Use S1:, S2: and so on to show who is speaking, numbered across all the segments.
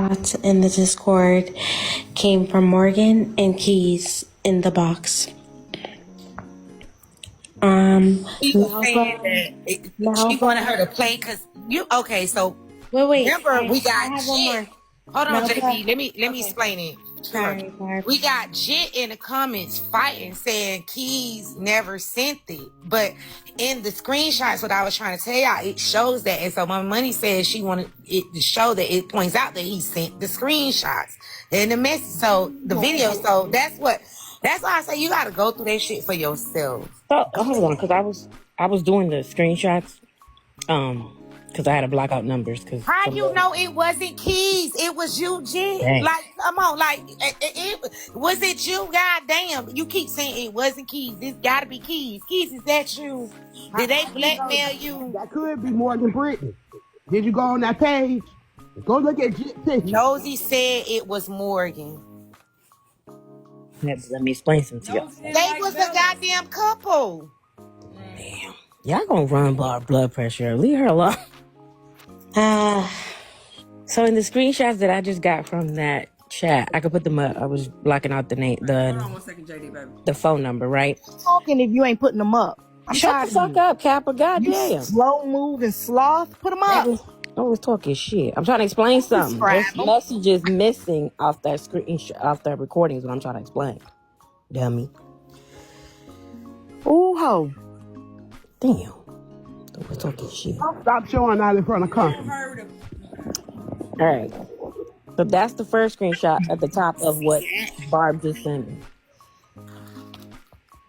S1: screenshots in the Discord came from Morgan and Keys in the box.
S2: She was saying that she wanted her to play because okay, so
S1: wait.
S2: remember we
S1: I
S2: got
S1: have one more.
S2: Jit. Hold on,
S1: Malva.
S2: JB. Let me
S1: Okay.
S2: explain it.
S1: Sorry, Barb.
S2: We got Jit in the comments fighting, saying Keys never sent it. But in the screenshots, what I was trying to tell y'all, it shows that. And so my money says she wanted it to show that it points out that he sent the screenshots and the message, so the video. So that's why I say you gotta go through that shit for yourself.
S3: So hold on, because I was doing the screenshots, because I had to block out numbers.
S2: How you know it wasn't Keys? It was you, Jit.
S3: Dang.
S2: Like, come on, like, was it you? Goddamn, you keep saying it wasn't Keys. This gotta be Keys. Keys, is that you? Did they blackmail you?
S4: That could be more than Brittany. Did you go on that page? Go look at Jit's picture.
S2: Nosy said it was Morgan.
S3: Let me explain something to y'all.
S2: They was a goddamn couple.
S3: Damn. Y'all gonna run blood pressure. Leave her alone. So in the screenshots that I just got from that chat, I could put them up. I was blocking out the name,
S5: Hold on 1 second, JD, baby.
S3: the phone number, right?
S6: Talking if you ain't putting them up.
S3: Shut the fuck up, Kappa.
S6: You
S3: Goddamn.
S6: slow moving sloth. Put them up.
S3: I was talking shit. I'm trying to explain something. There's messages missing off that screenshot, off that recording is what I'm trying to explain. Dummy.
S6: Ooh, ho.
S3: Damn. I was talking shit.
S4: Stop showing out in front of company.
S3: All right. So that's the first screenshot at the top of what Barb just sent me.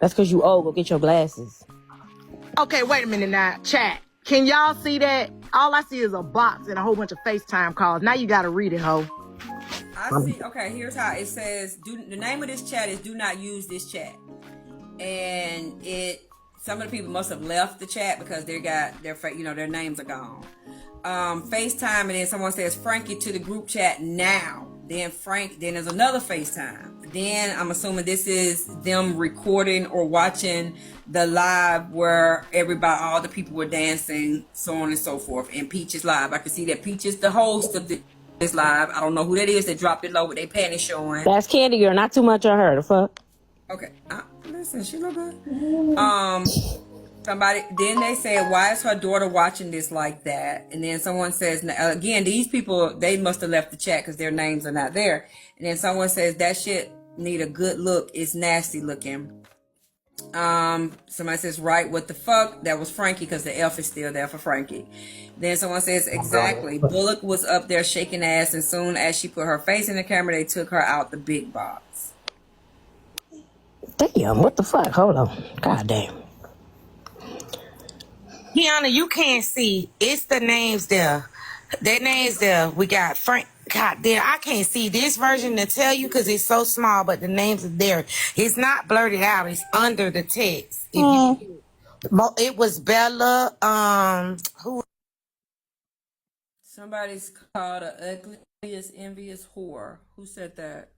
S3: That's because you old. Go get your glasses.
S6: Okay, wait a minute now. Chat. Can y'all see that? All I see is a box and a whole bunch of FaceTime calls. Now you got to read it, ho.
S5: I see. Okay, here's how it says. The name of this chat is "Do Not Use This Chat," and some of the people must have left the chat because their names are gone. FaceTime, and then someone says Frankie to the group chat now. Then there's another FaceTime. Then I'm assuming this is them recording or watching the live where all the people were dancing, so on and so forth. And Peach is live. I can see that Peach is the host of this live. I don't know who that is that dropped it low with their panties showing.
S3: That's Candy Girl. Not too much on her. The fuck?
S5: Okay. Listen, she look good. Then they said, why is her daughter watching this like that? And then someone says, again, these people, they must have left the chat because their names are not there. And then someone says, that shit need a good look. It's nasty looking. Somebody says, right, what the fuck? That was Frankie because the F is still there for Frankie. Then someone says, exactly. Bullock was up there shaking ass, and soon as she put her face in the camera, they took her out the big box.
S3: Damn, what the fuck? Hold on. God damn.
S2: Keyona, you can't see. It's the names there. Their names there. We got Frank. God damn, I can't see this version to tell you because it's so small, but the names are there. It's not blurted out. It's under the text. It was Bella. Who?
S5: Somebody's called an ugliest, envious whore. Who said that?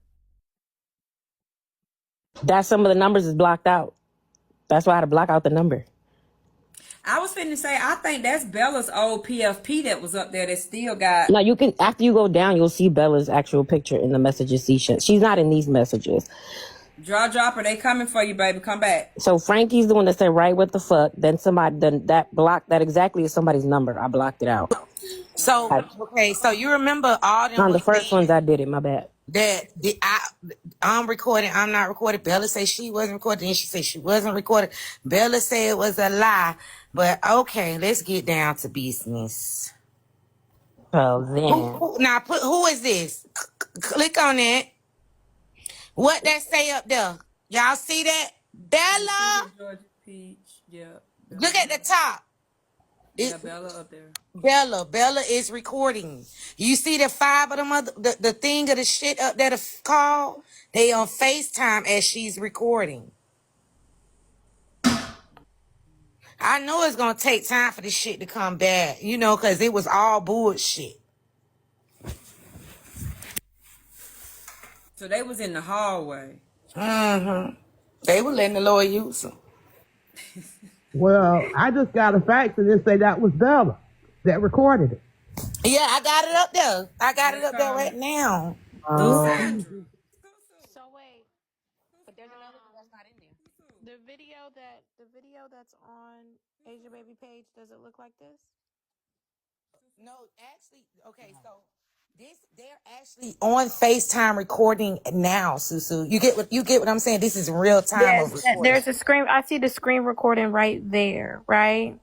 S3: That's some of the numbers is blocked out. That's why I had to block out the number.
S5: I was finna say, I think that's Bella's old PFP that was up there that still got...
S3: No, you can, after you go down, you'll see Bella's actual picture in the messages. She's not in these messages.
S5: Dropper, they coming for you, baby. Come back.
S3: So Frankie's the one that said, right, what the fuck? Then that exactly is somebody's number. I blocked it out.
S2: So, okay, so you remember all them...
S3: On the first ones I did it, my bad.
S2: I'm recording, I'm not recording. Bella said she wasn't recording, then she said she wasn't recording. Bella said it was a lie. But okay, let's get down to business.
S3: So then,
S2: who is this? Click on it. What that say up there? Y'all see that? Bella.
S5: Georgia Peach. Yeah.
S2: Look at the top.
S5: Yeah, Bella up there.
S2: Bella is recording. You see the 5 of them the thing of the shit up there to call? They on FaceTime as she's recording. I know it's gonna take time for this shit to come back, because it was all bullshit.
S5: So they was in the hallway.
S2: They were letting the Lord use them.
S4: Well, I just got a fax and it say that was Bella that recorded it.
S2: Yeah, I got it up there. I got it up there right now.
S5: Susandra.
S1: So wait, but there's another one that's not in there. The video that's on Asia Baby page, does it look like this?
S2: No, actually, okay, so they're actually on FaceTime recording now, Susu. You get what I'm saying? This is real time of
S1: Yes,
S2: recording.
S1: there's a screen. I see the screen recording right there, right?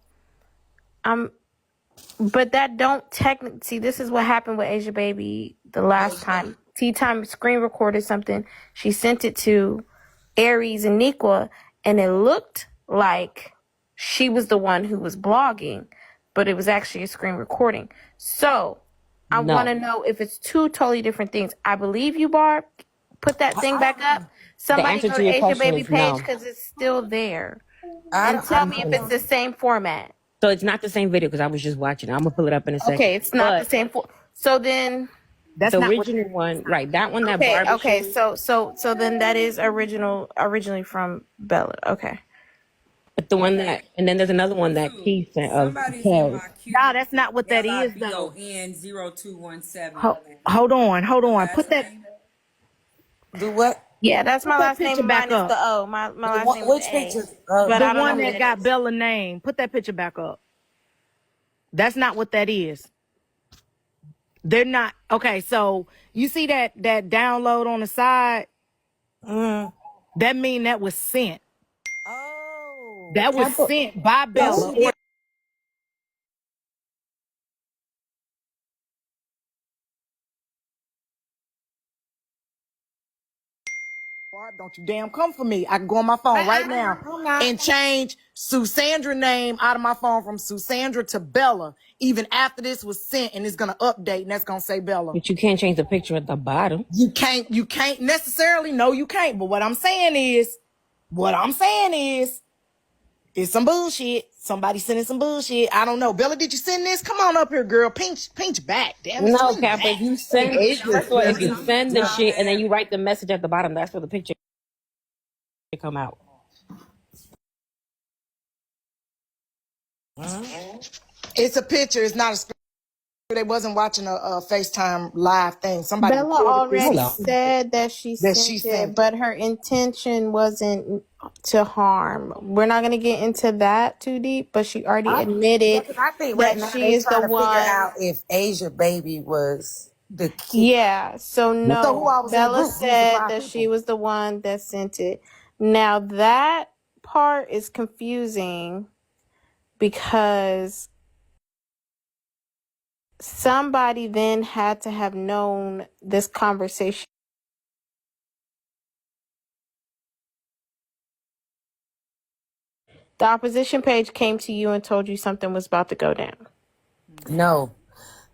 S1: But that don't technically see. This is what happened with Asia Baby the last time. Tea Time screen recorded something. She sent it to Aries and Nikwa, and it looked like she was the one who was blogging, but it was actually a screen recording. So I want to know if it's two totally different things. I believe you, Barb. Put that thing back up. Somebody
S3: answer
S1: go
S3: to
S1: to
S3: your
S1: Asia
S3: question
S1: Baby
S3: is
S1: page
S3: no.
S1: because it's still there.
S2: I
S1: And tell me if it's the same format.
S3: So it's not the same video because I was just watching it. I'm gonna pull it up in a second.
S1: Okay, it's not the same. So then,
S6: That's
S3: The
S6: not what.
S3: original one, right? That one that
S1: okay,
S3: Barbie
S1: okay.
S3: showed.
S1: So then that is originally from Bella. Okay.
S3: But the one that, and then there's another one that Keith sent of
S5: Somebody's in
S3: Kev.
S5: my queue.
S6: Nah, that's not what that is, though.
S5: LIBON0217.
S6: Hold on.
S5: Last
S6: Put that
S5: name?
S2: do what?
S1: Yeah, that's my last
S6: picture
S1: name
S6: back
S1: minus
S6: up.
S1: the O. My last name is
S2: Which
S1: the
S2: picture?
S1: A. But
S6: The
S1: I don't know
S6: one
S1: who
S6: that got
S1: is.
S6: Bella name. Put that picture back up. That's not what that is. They're not. Okay, so you see that download on the side? That mean that was sent.
S2: Oh,
S6: That was sent by
S2: so
S6: Bella.
S2: she did.
S6: Barb, don't you damn come for me. I can go on my phone right now
S2: I'm not.
S6: and change Susandra name out of my phone from Susandra to Bella, even after this was sent, and it's gonna update and that's gonna say Bella.
S3: But you can't change the picture at the bottom.
S6: You can't necessarily, no, you can't. But what I'm saying is, it's some bullshit. Somebody sending some bullshit. I don't know. Bella, did you send this? Come on up here, girl. Pinch back. Damn it.
S3: No,
S6: Swing
S3: Cap,
S6: back.
S3: if you send, first of all, if you send the
S5: Y'all
S3: shit and then
S5: have-
S3: you write the message at the bottom, that's where the picture come out.
S6: It's a picture. It's not a screen. They wasn't watching a FaceTime live thing. Somebody
S1: Bella
S6: recorded this.
S1: already said that she sent it, but her intention wasn't to harm. We're not going to get into that too deep, but she already admitted
S2: I think right
S1: that
S2: now
S1: she
S2: they
S1: is the
S2: trying to figure
S1: one.
S2: out if Asia Baby was the kid.
S1: Yeah, so no.
S6: So who I was in the
S1: Bella
S6: group? Who was the
S1: said
S6: five
S1: that
S6: people?
S1: she was the one that sent it. Now that part is confusing because somebody then had to have known this conversation. The opposition page came to you and told you something was about to go down.
S2: No,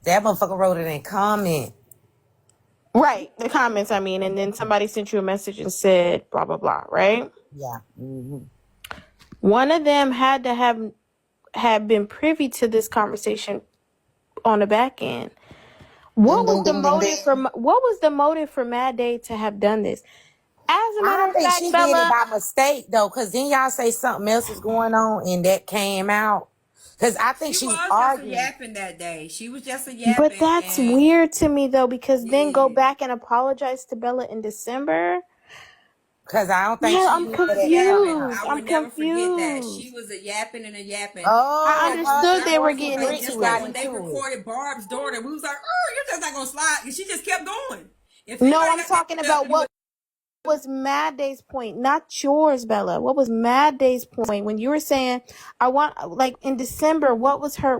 S2: that motherfucker wrote it in comment.
S1: Right, the comments, I mean, and then somebody sent you a message and said blah, blah, blah, right?
S2: Yeah.
S1: One of them had to have been privy to this conversation on the back end. What was the motive for Mad Day to have done this? As a matter
S2: I
S1: of
S2: think
S1: fact,
S2: she did it
S1: Bella,
S2: by mistake though, because then y'all say something else is going on and that came out. Because I think
S5: She
S2: she was
S5: was just a
S2: arguing.
S5: yapping that day. She was just a yapping.
S1: but that's
S5: and
S1: weird to me though, because then go back and apologize to Bella in December.
S2: Because I don't think
S1: Yeah,
S2: she
S1: I'm
S2: knew
S5: She was
S2: that
S5: yapping.
S1: confused.
S5: I
S1: I'm
S5: would never forget that.
S1: confused.
S5: She was a yapping and a yapping.
S1: I
S2: Oh,
S1: understood they were
S2: and
S1: getting
S2: Brittany
S1: into
S2: got
S1: it.
S5: When they
S2: into it.
S5: recorded Barb's daughter, we was like, "Oh, you're just not gonna slide," and she just kept going. If
S1: No,
S5: anybody
S1: I'm
S5: got
S1: talking
S5: that-
S1: about what was Mad Day's point, not yours, Bella. What was Mad Day's point when you were saying, I want, like in December, what was her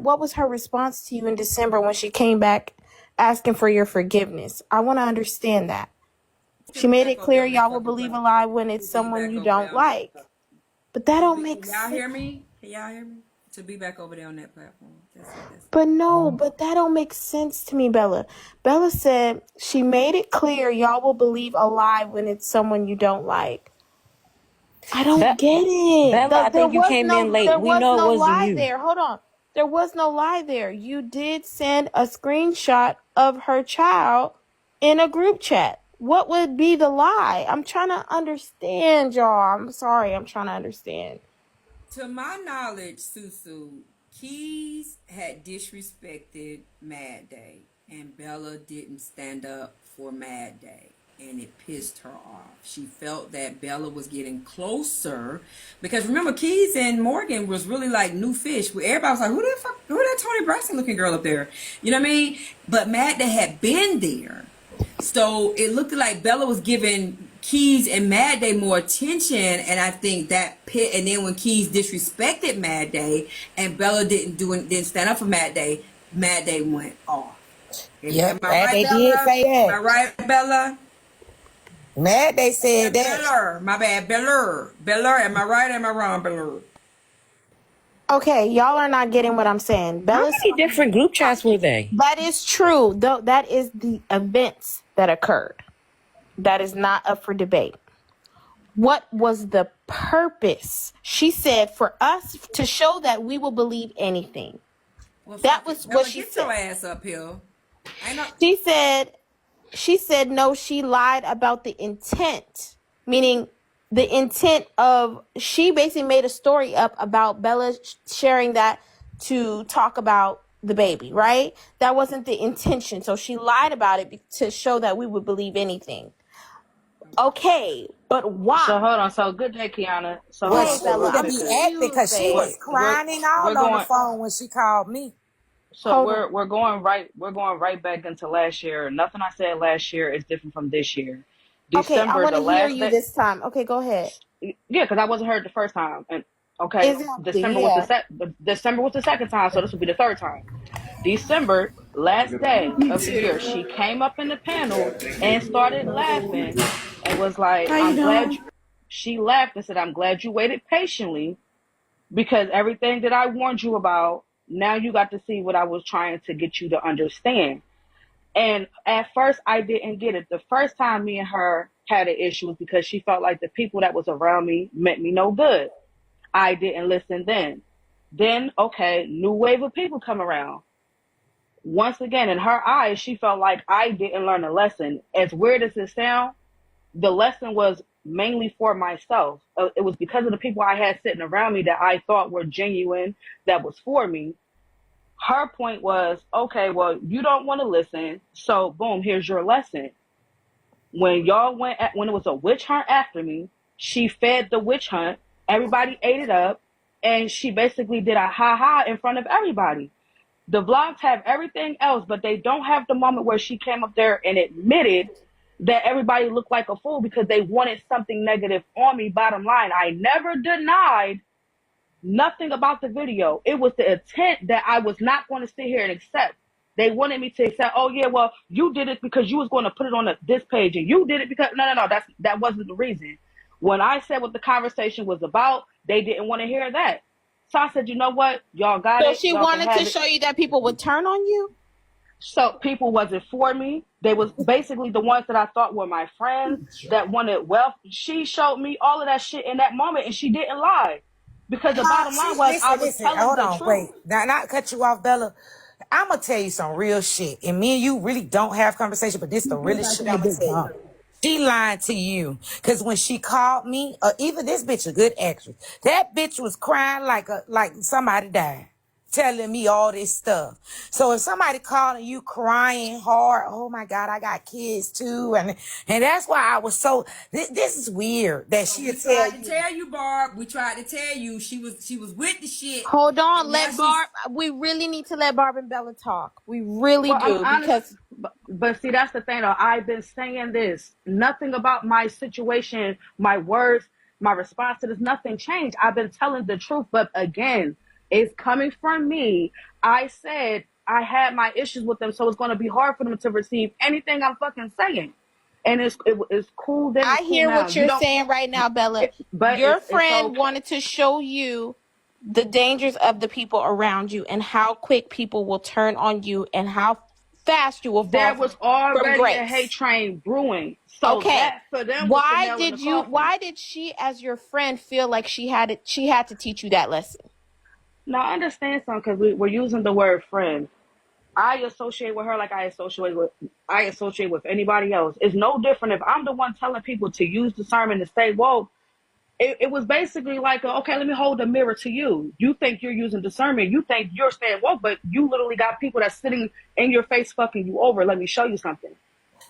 S1: response to you in December when she came back asking for your forgiveness? I want to understand that. She made it clear y'all will believe a lie when it's someone you don't like. But that don't make
S5: Can y'all
S1: sense.
S5: hear me? Can y'all hear me? To be back over there on that platform. That's
S1: But no, but that don't make sense to me, Bella. Bella said she made it clear y'all will believe a lie when it's someone you don't like. I don't get it.
S3: Bella, I think you came in late.
S1: There
S3: We
S1: was
S3: know it
S1: no
S3: wasn't
S1: lie
S3: you.
S1: there. Hold on. There was no lie there. You did send a screenshot of her child in a group chat. What would be the lie? I'm trying to understand, y'all. I'm sorry. I'm trying to understand.
S5: To my knowledge, Susu, Keys had disrespected Mad Day, and Bella didn't stand up for Mad Day, and it pissed her off. She felt that Bella was getting closer because remember, Keys and Morgan was really like new fish. Everybody was like, who that Tony Braxton looking girl up there? You know what I mean? But Mad Day had been there. So it looked like Bella was giving Keys and Mad Day more attention, and I think that pit. And then when Keys disrespected Mad Day, and Bella didn't stand up for Mad Day went off.
S2: Yep,
S5: Am I right,
S2: they
S5: Bella?
S2: did say that.
S5: Am I right, Bella?
S2: Mad they said that.
S5: Bella, my bad, Bella. Bella, am I right? Am I wrong, Bella?
S1: Okay, y'all are not getting what I'm saying.
S3: How
S1: Bella's
S3: many different group chats were they?
S1: that is true. Though that is the events that occurred. That is not up for debate. What was the purpose? She said for us to show that we will believe anything.
S5: Well,
S1: That was
S5: Bella,
S1: what she
S5: get your
S1: said.
S5: ass up here. I know.
S1: She said no, she lied about the intent, meaning the intent of, she basically made a story up about Bella sharing that to talk about the baby, right? That wasn't the intention. So she lied about it to show that we would believe anything. Okay, but why?
S7: So hold on. So good day, Keyona. So
S2: Well,
S7: hold
S1: Hey,
S7: on.
S2: she
S7: So
S1: Bella,
S7: real
S2: need to
S1: I'm
S7: quick,
S2: be
S7: cause
S2: acting because she
S1: confused,
S2: was
S1: babe.
S2: crying
S7: we're
S2: all on the
S7: going.
S2: phone when she called me.
S7: So
S1: Hold on.
S7: we're going right. We're going right back into last year. Nothing I said last year is different from this year.
S1: Okay, I
S7: December,
S1: want
S7: the
S1: to hear
S7: last
S1: you
S7: day.
S1: this time. Okay, go ahead.
S7: Yeah, because I wasn't heard the first time. And okay,
S1: Exactly, yeah.
S7: December was the second time. So this will be the third time. December, last day of the year, she came up in the panel and started laughing and was like,
S1: How you
S7: "I'm glad."
S1: doing?
S7: She laughed and said, "I'm glad you waited patiently because everything that I warned you about, now you got to see what I was trying to get you to understand." And at first, I didn't get it. The first time me and her had an issue was because she felt like the people that was around me meant me no good. I didn't listen then. Then, okay, new wave of people come around. Once again, in her eyes, she felt like I didn't learn a lesson. As weird as it sounds, the lesson was mainly for myself. It was because of the people I had sitting around me that I thought were genuine, that was for me. Her point was, okay, well, you don't want to listen, so boom, here's your lesson. When when it was a witch hunt after me, she fed the witch hunt, everybody ate it up, and she basically did a ha-ha in front of everybody. The vlogs have everything else, but they don't have the moment where she came up there and admitted that everybody looked like a fool because they wanted something negative on me. Bottom line, I never denied nothing about the video. It was the intent that I was not going to sit here and accept. They wanted me to accept, oh yeah, well, you did it because you was going to put it on this page, and you did it because no, that wasn't the reason. When I said what the conversation was about, they didn't want to hear that. So I said, you know what, y'all got
S1: So
S7: it,
S1: she
S7: y'all can
S1: wanted to
S7: have it.
S1: show you that people would turn on you?
S7: So people wasn't for me. They was basically the ones that I thought were my friends that wanted wealth. She showed me all of that shit in that moment, and she didn't lie. Because the bottom line was I was telling
S2: Hold
S7: the
S2: on,
S7: truth.
S2: wait. Now, not cut you off, Bella. I'm gonna tell you some real shit, and me and you really don't have conversation, but this the realest shit I'm gonna tell you. She lied to you, cause when she called me, even this bitch a good actress. That bitch was crying like somebody died, telling me all this stuff. So if somebody calling you crying hard, oh my God, I got kids too, and that's why I was so. This is weird that she'll
S5: We
S2: tell
S5: tried to
S2: you.
S5: tell you, Barb. We tried to tell you she was with the shit.
S1: Hold on,
S5: And now
S1: let Barb. We really need to let Barb and Bella talk. We really
S7: Well, I'm
S1: do,
S7: honest,
S1: because
S7: but see, that's the thing though. I've been saying this. Nothing about my situation, my words, my response to this, nothing changed. I've been telling the truth, but again, it's coming from me. I said I had my issues with them, so it's going to be hard for them to receive anything I'm fucking saying. And it's cool then,
S1: I
S7: it's cool
S1: hear
S7: now.
S1: what
S7: You
S1: you're
S7: don't,
S1: saying right now, Bella.
S7: but
S1: Your
S7: it's
S1: friend
S7: okay.
S1: wanted to show you the dangers of the people around you and how quick people will turn on you and how fast you will fall
S7: There was
S1: from
S7: already a hate
S1: grace.
S7: train brewing, so
S1: Okay.
S7: that for them was the nail in the coffin.
S1: Why did she, as your friend, feel like she had to teach you that lesson?
S7: Now I understand something because we're using the word friend. I associate with her like I associate with anybody else. It's no different if I'm the one telling people to use discernment to stay woke. it was basically like, okay, let me hold a mirror to you. You think you're using discernment. You think you're staying woke, but you literally got people that's sitting in your face fucking you over. Let me show you something.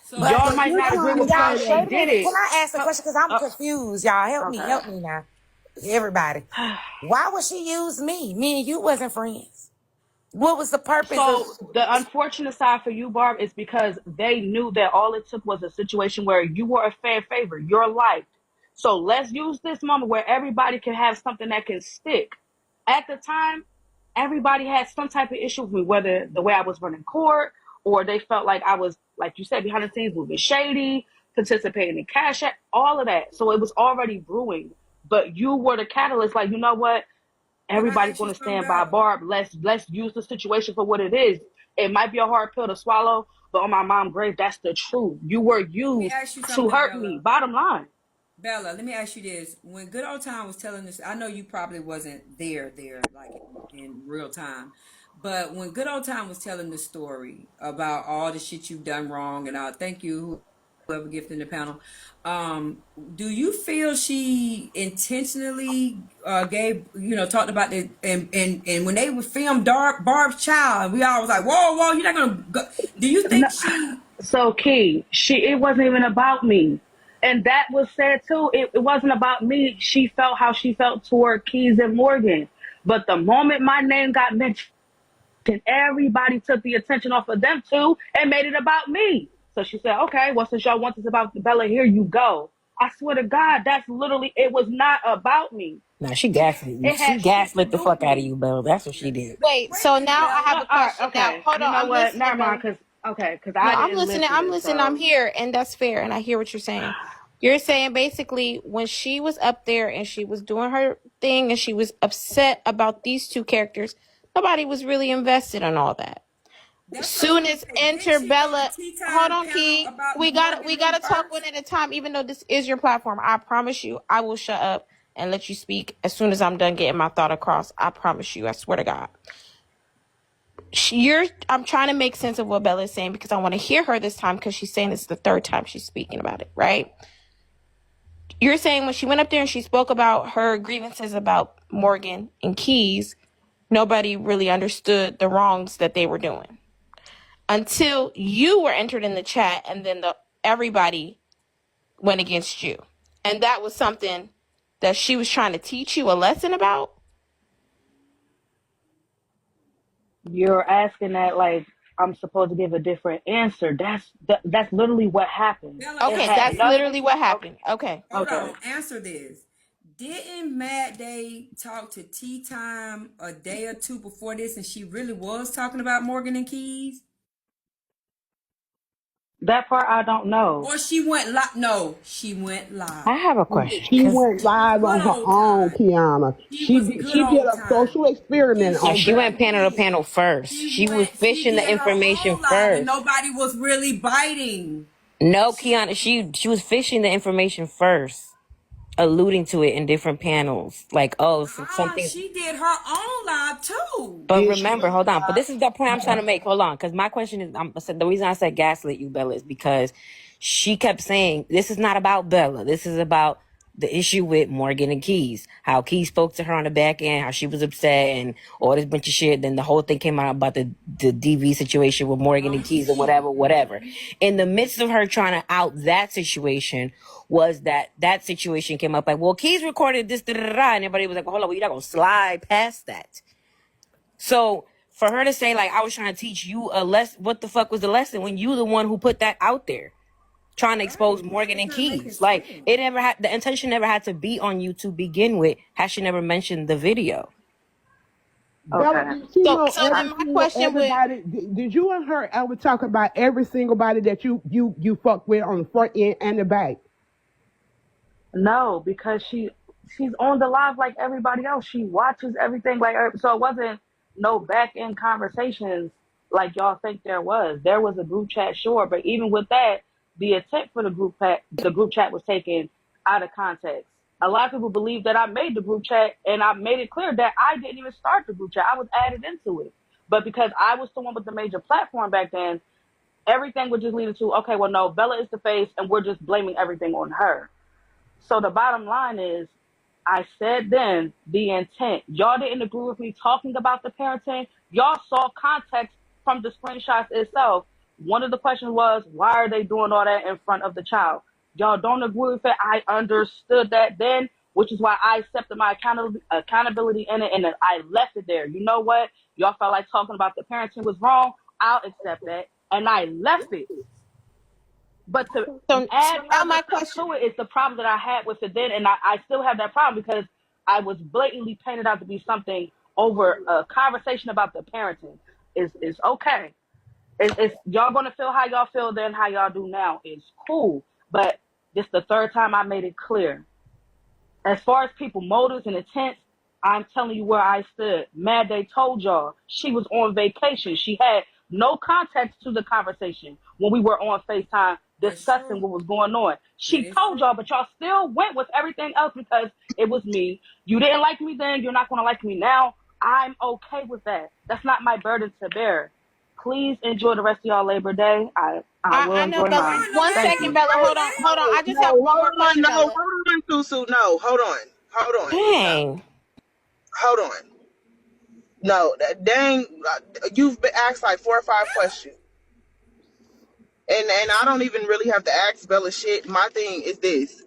S5: So
S2: But
S7: Y'all
S4: So
S7: might
S4: you're
S7: not agree
S4: trying to
S7: with
S2: y'all,
S7: how
S4: say
S7: she
S2: wait a
S4: that
S7: did
S2: minute.
S7: it.
S2: Can I ask a question? Because I'm confused, y'all. Help
S7: Okay.
S2: me now. Everybody. Why would she use me? Me and you wasn't friends. What was the purpose of?
S7: So the unfortunate side for you, Barb, is because they knew that all it took was a situation where you were a fan favorite, you're liked. So let's use this moment where everybody can have something that can stick. At the time, everybody had some type of issue with me, whether the way I was running court or they felt like I was, like you said, behind the scenes moving shady, participating in cash app, all of that. So it was already brewing. But you were the catalyst, like, you know what?
S5: can I
S7: Everybody's
S5: ask you
S7: going to
S5: something,
S7: stand by
S5: Bella?
S7: Barb. Let's use the situation for what it is. It might be a hard pill to swallow, but on my mom's grave, that's the truth. You were
S5: Let me
S7: used
S5: ask you
S7: to
S5: something,
S7: hurt me.
S5: Bella.
S7: Bottom line.
S5: Bella, let me ask you this. When Good Old Time was telling this, I know you probably wasn't there, like in real time. But when Good Old Time was telling the story about all the shit you've done wrong, and I thank you, whoever gifted the panel, do you feel she intentionally gave, talked about the, and when they would film Barb's Child, we all was like, whoa, you're not gonna go. Do you
S7: No,
S5: think she,
S7: so Key, it wasn't even about me. And that was said too. It wasn't about me. She felt how she felt toward Keys and Morgan. But the moment my name got mentioned, everybody took the attention off of them too and made it about me. So she said, okay, well, since y'all want this about Bella, here you go. I swear to God, that's literally, it was not about me.
S3: Nah, she gaslit you.
S7: It
S3: She
S7: had shit to
S3: gaslit the
S7: do with
S3: fuck out of
S7: me.
S3: you, Bella. That's what she did.
S1: Wait,
S5: wait a
S1: so
S5: minute,
S1: now I have
S5: Bella.
S1: a
S7: All right,
S1: question. Now,
S7: okay.
S1: hold
S7: You
S1: on.
S7: know
S1: I'm
S7: what?
S1: listening,
S7: Never mind,
S1: Bella.
S7: because
S1: No,
S7: I
S1: I'm
S7: didn't
S1: listening.
S7: listen to
S1: I'm
S7: this.
S1: listening. I'm
S7: So
S1: here, and that's fair. And I hear what you're saying. You're saying basically when she was up there and she was doing her thing and she was upset about these two characters, nobody was really invested in all that.
S5: That's what I was
S1: Soon
S5: gonna
S1: as
S5: say. Didn't
S1: enter
S5: she go to
S1: Bella,
S5: Tea
S1: hold
S5: Time
S1: on,
S5: panel
S1: Key.
S5: about
S1: We
S5: Morgan
S1: gotta
S5: and
S1: talk one
S5: first?
S1: at a time. Even though this is your platform, I promise you, I will shut up and let you speak as soon as I'm done getting my thought across. I promise you. I swear to God. I'm trying to make sense of what Bella is saying because I want to hear her this time because she's saying it's the third time she's speaking about it, right? You're saying when she went up there and she spoke about her grievances about Morgan and Keys, nobody really understood the wrongs that they were doing until you were entered in the chat, and then everybody went against you, and that was something that she was trying to teach you a lesson about.
S7: you're asking that like I'm supposed to give a different answer. That's literally what happened.
S5: Bella,
S7: It
S1: Okay,
S5: answer
S7: had
S1: that's
S5: this.
S7: nothing.
S1: literally what
S7: Okay.
S1: happened. Okay.
S5: Hold
S7: Okay.
S5: on. Answer this. Didn't Mad Day talk to Tea Time a day or two before this, and she really was talking about Morgan and Keys?
S7: That part I don't know.
S5: Or she went live? No, she went live.
S3: I have a question
S4: she
S3: because
S4: went
S5: It was
S4: live
S5: good
S4: on her
S5: old
S4: own,
S5: time.
S4: Kiana.
S5: She was good
S4: She did
S5: old
S4: a
S5: time.
S4: social experiment
S5: She
S3: yeah,
S4: on
S3: she
S4: Bella.
S3: went
S5: sure
S3: panel to
S5: did.
S3: panel first. She was
S5: She
S3: fishing the
S5: did her
S3: information
S5: own live, and
S3: first.
S5: nobody was really biting.
S3: No, Kiana, she was fishing the information first, alluding to it in different panels. Like, oh, something.
S5: She did her own live too.
S3: But
S4: Did she?
S3: remember, hold on. But this is the point I'm trying to make. Hold on, because my question is, the reason I said gaslit you, Bella, is because she kept saying this is not about Bella. This is about the issue with Morgan and Keys. How Keys spoke to her on the back end, how she was upset, and all this bunch of shit. Then the whole thing came out about the DV situation with Morgan and Keys and whatever. In the midst of her trying to out that situation, was that situation came up like, well, Keys recorded this, da, da, da, da, and everybody was like, hold on, well, you're not gonna slide past that. So for her to say like I was trying to teach you a lesson, what the fuck was the lesson when you the one who put that out there, trying to expose
S5: Right.
S3: Morgan
S5: It's
S3: and
S5: not making
S3: Keys? Like
S5: sense.
S3: it never had the intention never had to be on you to begin with. Had she never mentioned the video?
S4: Bella,
S7: Okay.
S4: did she
S1: So
S4: know
S1: so then
S4: every
S1: my
S4: single
S1: question would
S4: everybody? Did you and her ever talk about every single body that you fuck with on the front end and the back?
S7: No, because she's on the live like everybody else. She watches everything like so it wasn't no back end conversations like y'all think there was. There was a group chat, sure, but even with that, the intent for the group chat was taken out of context. A lot of people believe that I made the group chat and I made it clear that I didn't even start the group chat. I was added into it. But because I was the one with the major platform back then, everything would just lead to, okay, well, no, Bella is the face and we're just blaming everything on her. So the bottom line is I said then the intent. Y'all didn't agree with me talking about the parenting. Y'all saw context from the screenshots itself. One of the questions was, why are they doing all that in front of the child? Y'all don't agree with it. I understood that then, which is why I accepted my accountability in it, and then I left it there. You know what? Y'all felt like talking about the parenting was wrong. I'll accept that. And I left it. But to
S1: So
S7: add
S1: now
S7: other
S1: my
S7: stuff
S1: question.
S7: to it is the problem that I had with it then, and I still have that problem because I was blatantly painted out to be something over a conversation about the parenting. Is okay. It's y'all gonna feel how y'all feel then, how y'all do now is cool. But this the third time I made it clear. As far as people motives and intents, I'm telling you where I stood. Mad Day told y'all she was on vacation. She had no context to the conversation when we were on FaceTime
S5: That's
S7: discussing
S5: true.
S7: what was going on.
S5: That
S7: She
S5: is
S7: told
S5: true.
S7: y'all, but y'all still went with everything else because it was me. You didn't like me then. You're not going to like me now. I'm okay with that. That's not my burden to bear. Please enjoy the rest of y'all Labor Day. I will
S1: I know,
S7: enjoy
S1: Bella.
S7: mine.
S5: Darn, no,
S1: One
S5: happy
S7: Thank
S1: second,
S7: you.
S1: Bella.
S5: Labor
S4: No,
S1: Hold on,
S5: Day.
S1: hold on. I just have
S4: no,
S1: one more
S4: hold on,
S1: question,
S4: no,
S1: Bella.
S4: hold on, Susu. No,
S3: Dang.
S4: hold on. No, dang, you've been asked like 4 or 5 questions. And I don't even really have to ask Bella shit. My thing is this.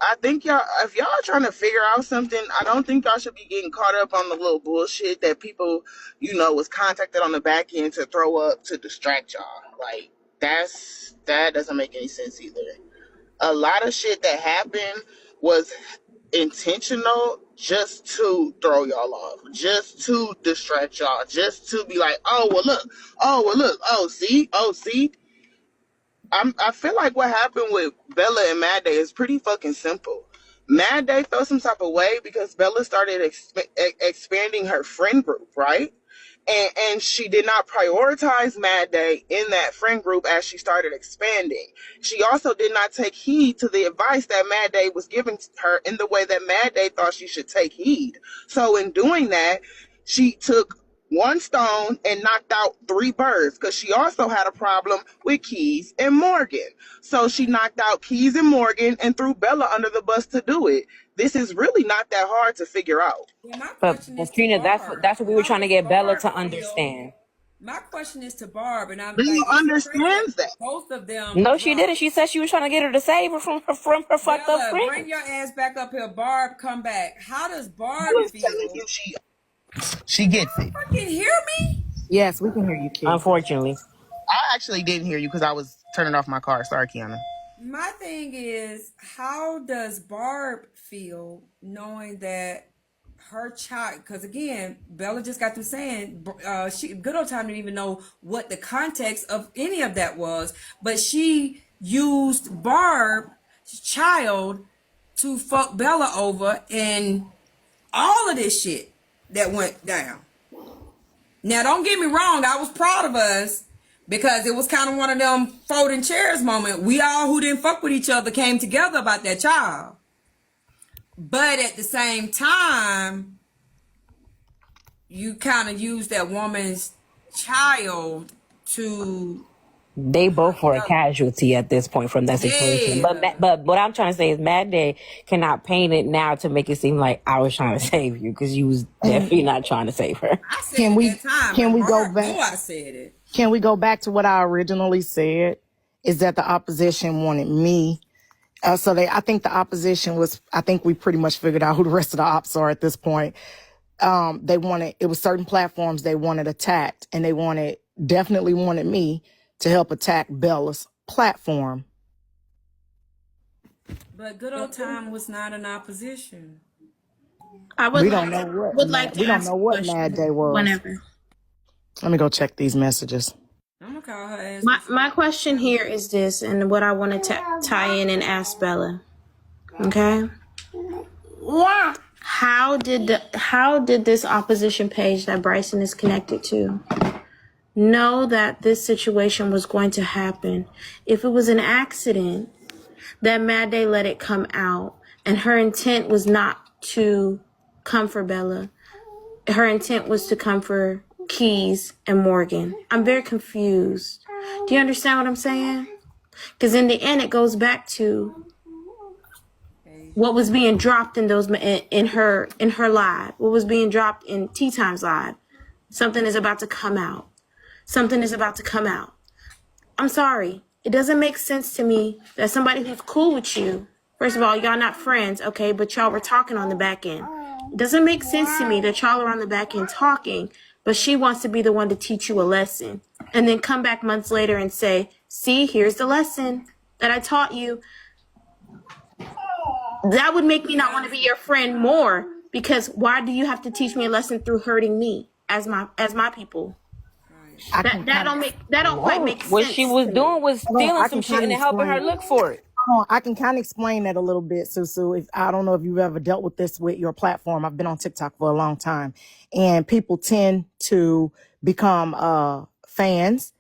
S4: I think y'all, if y'all are trying to figure out something, I don't think y'all should be getting caught up on the little bullshit that people, was contacted on the back end to throw up to distract y'all. Like, that doesn't make any sense either. A lot of shit that happened was intentional just to throw y'all off, just to distract y'all, just to be like, see. I feel like what happened with Bella and Mad Day is pretty fucking simple. Mad Day felt some type of way because Bella started expanding her friend group, right? And she did not prioritize Mad Day in that friend group as she started expanding. She also did not take heed to the advice that Mad Day was giving to her in the way that Mad Day thought she should take heed. So in doing that, she took one stone and knocked out 3 birds because she also had a problem with Keys and Morgan. So she knocked out Keys and Morgan and threw Bella under the bus to do it. This is really not that hard to figure out.
S5: Well, my
S3: But
S5: question is
S3: but
S5: to
S3: Trina,
S5: Barb.
S3: that's what we were
S5: How
S3: trying to
S5: does
S3: get Bella
S5: Barb
S3: to
S5: feel?
S3: understand.
S5: My question is to Barb, and I'm like,
S4: Bella
S5: it's so crazy that
S4: understands that.
S5: both of them
S3: No, she didn't.
S5: dropped.
S3: She said she was trying to get her to save her from her fucked up
S5: Bella, bring your
S3: friends.
S5: ass back up here. Barb, come back. How does Barb
S4: Bella's telling
S5: feel?
S4: you she gets it.
S5: Fucking hear me?
S6: Yes, we can hear you, Key.
S3: Unfortunately.
S4: I actually didn't hear you because I was turning off my car. Sorry, Keyona.
S5: My thing is, how does Barb feel knowing that her child? Because again, Bella just got through saying she good old time didn't even know what the context of any of that was, but she used Barb's child to fuck Bella over and all of this shit that went down. Now, don't get me wrong, I was proud of us because it was kind of one of them folding chairs moment. We all who didn't fuck with each other came together about that child. But at the same time, you kind of use that woman's child to
S3: They both
S5: hurt
S3: were a
S5: Bella.
S3: casualty at this point from that situation.
S5: Yeah.
S3: But what I'm trying to say is Mad Day cannot paint it now to make it seem like I was trying to save you because you was definitely not trying to save her.
S5: I said
S6: Can
S5: it
S6: we
S5: that time,
S6: can
S5: and
S6: we go
S5: Barb
S6: back?
S5: knew I said it.
S6: Can we go back to what I originally said? Is that the opposition wanted me? I think the opposition was. I think we pretty much figured out who the rest of the ops are at this point. It was certain platforms they wanted attacked, and they definitely wanted me to help attack Bella's platform.
S5: But good old time was not an opposition.
S1: I
S6: We don't know what
S1: would like
S6: Mad.
S1: to
S6: We don't
S1: ask
S6: know
S1: a
S6: what Mad
S1: question
S6: Day was.
S1: whenever.
S6: Let me go check these messages.
S5: I'm gonna call her ass
S1: My
S5: before.
S1: question here is this, and what I want to tie in and ask Bella. Okay. Yeah. How did this opposition page that Bryson is connected to know that this situation was going to happen? If it was an accident, that Mad Day let it come out, and her intent was not to come for Bella. Her intent was to come for Keys and Morgan. I'm very confused. Do you understand what I'm saying? Because in the end, it goes back to
S5: Okay.
S1: what was being dropped in those in her live, what was being dropped in Tea Time's live. Something is about to come out. Something is about to come out. I'm sorry. It doesn't make sense to me that somebody who's cool with you, first of all, y'all not friends, okay, but y'all were talking on the back end. It doesn't make sense to me that y'all are on the back end talking, but she wants to be the one to teach you a lesson. And then come back months later and say, see, here's the lesson that I taught you. That would make me not want to be your friend more, because why do you have to teach me a lesson through hurting me as my people? That don't quite make sense.
S3: What she was doing was stealing some shit and
S6: kinda
S3: helping her
S6: explain.
S3: look for it.
S6: I can kind of explain that a little bit, Susu. If I don't know if you've ever dealt with this with your platform. I've been on TikTok for a long time, and people tend to become fans,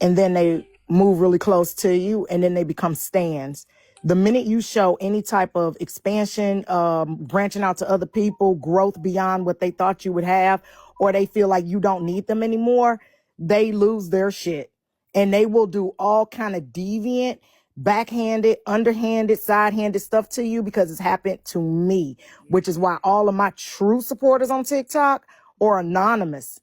S6: and then they move really close to you, and then they become stans. The minute you show any type of expansion, branching out to other people, growth beyond what they thought you would have, or they feel like you don't need them anymore, they lose their shit. And they will do all kind of deviant, backhanded, underhanded, side-handed stuff to you, because it's happened to me, which is why all of my true supporters on TikTok are anonymous,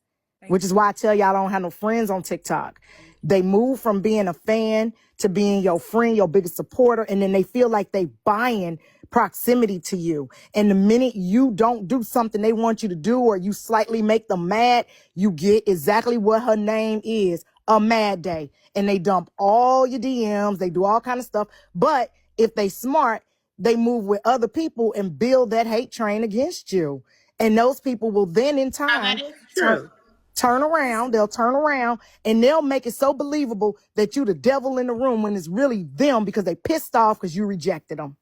S6: which is why I tell y'all I don't have no friends on TikTok. They move from being a fan to being your friend, your biggest supporter, and then they feel like they buying proximity to you. And the minute you don't do something they want you to do, or you slightly make them mad, you get exactly what her name is, a mad day. And they dump all your DMs, they do all kind of stuff. But if they smart, they move with other people and build that hate train against you. And those people will then in time
S1: That is true.
S6: turn around, they'll turn around and they'll make it so believable that you the devil in the room when it's really them, because they pissed off because you rejected them.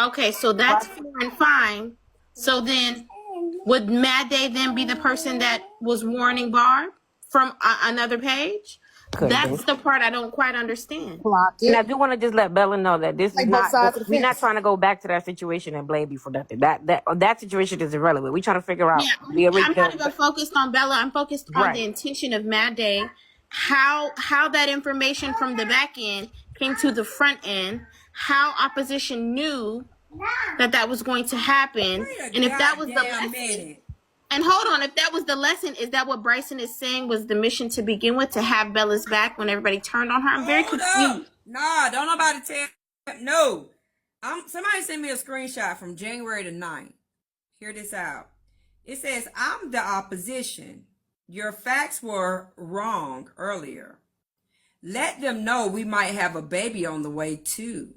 S1: Okay, so that's fair and fine. So then, would Mad Day then be the person that was warning Barb from another page? That's the part I don't quite understand.
S6: Block
S3: And I
S6: it.
S3: do want to just let Bella know that this
S6: Play
S3: is
S6: both
S3: not.
S6: sides of the
S3: We're not
S6: fence.
S3: trying to go back to that situation and blame you for nothing. That situation is irrelevant. We're trying to figure out
S1: Yeah, I'm not even focused on Bella. I'm focused on
S3: Right.
S1: the intention of Mad Day, how that information from the back end came to the front end, how opposition knew that was going to happen, and if that was the lesson. And hold on, if that was the lesson, is that what Bryson is saying was the mission to begin with, to have Bella's back when everybody turned on her? I'm very confused.
S5: Nah, don't nobody tell. No. Somebody sent me a screenshot from January the 9th. Hear this out. It says, I'm the opposition. Your facts were wrong earlier. Let them know we might have a baby on the way too.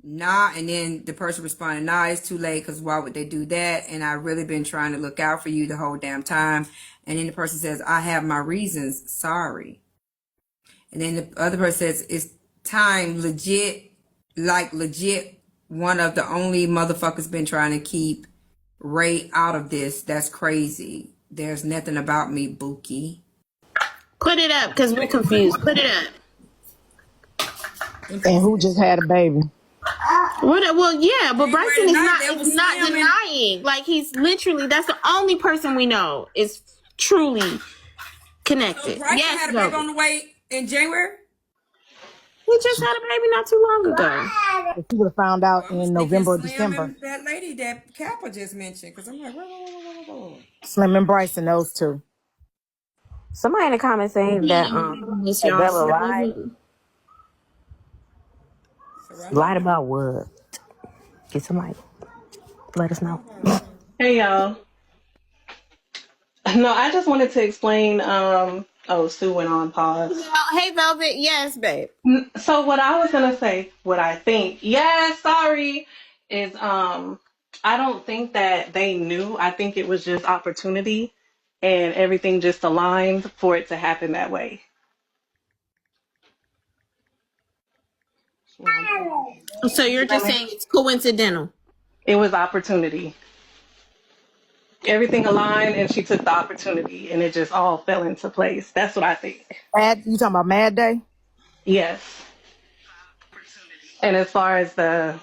S5: Nah, and then the person responded, nah, it's too late, because why would they do that? And I've really been trying to look out for you the whole damn time. And then the person says, I have my reasons, sorry. And then the other person says, it's time, legit, one of the only motherfuckers been trying to keep Ray out of this. That's crazy. There's nothing about me, Bookie.
S1: Put it up, because we're confused. Put it up.
S6: And who just had a baby?
S1: Well, yeah, but Bryson is not
S5: slamming.
S1: denying. Like, he's literally, that's the only person we know is truly connected.
S5: So Bryson had a baby on the way in January?
S1: He just had a baby not too long ago.
S6: If you would have found out in November or December.
S5: That lady that Kappa just mentioned, because I'm like, whoa.
S6: Slim and Bryson, those two.
S3: Somebody in the comments saying that Bella lied about what? Get somebody. Let us know.
S8: Hey y'all. No, I just wanted to explain. Sue went on pause.
S1: Hey, Velvet. Yes, babe.
S8: So what I was gonna say, what I think, is I don't think that they knew. I think it was just opportunity, and everything just aligned for it to happen that way.
S1: So you're just saying it's coincidental.
S8: It was opportunity. Everything aligned, and she took the opportunity, and it just all fell into place. That's what I think.
S6: You talking about Mad Day?
S8: Yes. And as far as the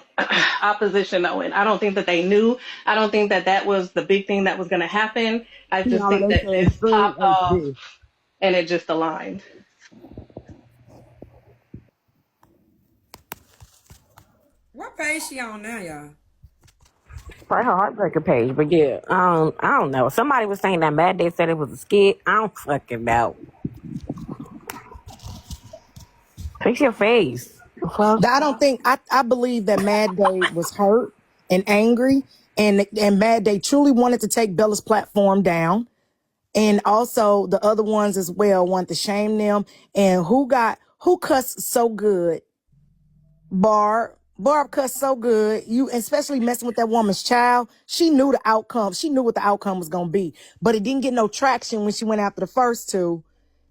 S8: opposition knowing, I don't think that they knew. I don't think that that was the big thing that was going to happen. I just think that it popped off and it just aligned.
S5: What page she on now, y'all?
S3: Probably her heartbreaker page, but yeah, I don't know. Somebody was saying that Mad Day said it was a skit. I don't fucking know. Fix your face. Fuck.
S6: I don't think I believe that Mad Day was hurt and angry, and Mad Day truly wanted to take Bella's platform down, and also the other ones as well wanted to shame them. And who cussed so good? Barb cussed so good. You, especially messing with that woman's child. She knew the outcome. She knew what the outcome was gonna be, but it didn't get no traction when she went after the first two.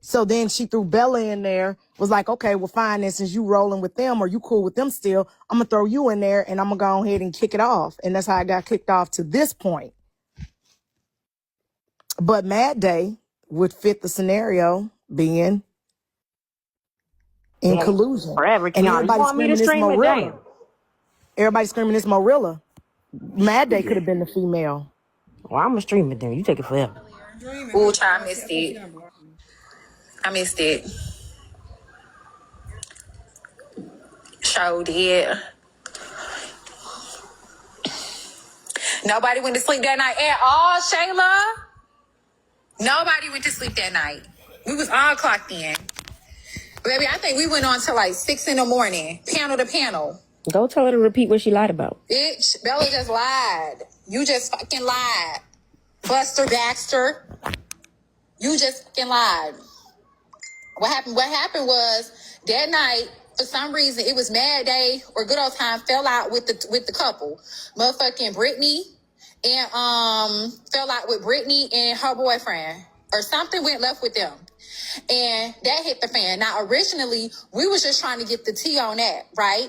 S6: So then she threw Bella in there, was like, okay, well, fine. And since you rolling with them or you cool with them still, I'm going to throw you in there and I'm going to go ahead and kick it off. And that's how I got kicked off to this point. But Mad Day would fit the scenario being in
S3: Damn.
S6: collusion.
S3: Forever,
S6: And
S3: Keyona. You
S6: everybody
S3: want me to
S6: screaming this
S3: stream it?
S6: Morilla.
S3: Damn.
S6: Everybody screaming this Morilla. Mad Day could have been the female.
S3: Well, I'm gonna stream it then. You take it forever.
S9: Ooh, child, I missed it. I missed it. Sure did. Nobody went to sleep that night at all, Shayla. Nobody went to sleep that night. We was all clocked in. Baby, I think we went on till like 6 in the morning, panel to panel.
S3: Go tell her to repeat what she lied about.
S9: Bitch, Bella just lied. You just fucking lied. Buster Baxter, you just fucking lied. What happened? What happened was that night, for some reason, it was Mad Day or Good Old Time fell out with the couple, motherfucking Brittany, and fell out with Brittany and her boyfriend, or something went left with them, and that hit the fan. Now, originally, we was just trying to get the tea on that, right?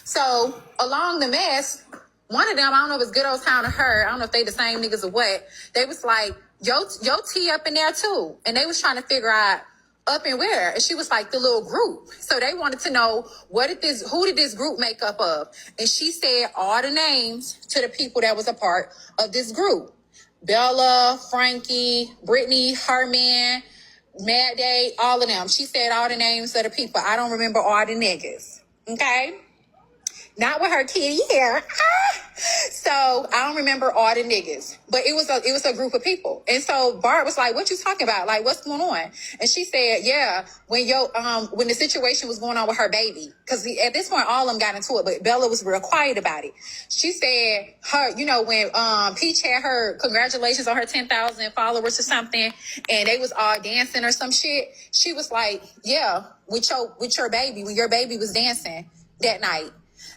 S9: So along the mess, one of them, I don't know if it's Good Old Town or her, I don't know if they the same niggas or what, they was like, yo tea up in there too, and they was trying to figure out up and where, and she was like, the little group. So they wanted to know who did this group make up of, and she said all the names to the people that was a part of this group: Bella, Frankie, Brittany, her man, Mad Day, all of them. She said all the names of the people. I don't remember all the niggas. Okay. Not with her kid, yeah. So I don't remember all the niggas, but it was a group of people. And so Bart was like, "What you talking about? Like, what's going on?" And she said, "Yeah, when the situation was going on with her baby, because at this point all of them got into it, but Bella was real quiet about it." She said, "Her, when Peach had her congratulations on her 10,000 followers or something, and they was all dancing or some shit." She was like, "Yeah, with your baby, when your baby was dancing that night."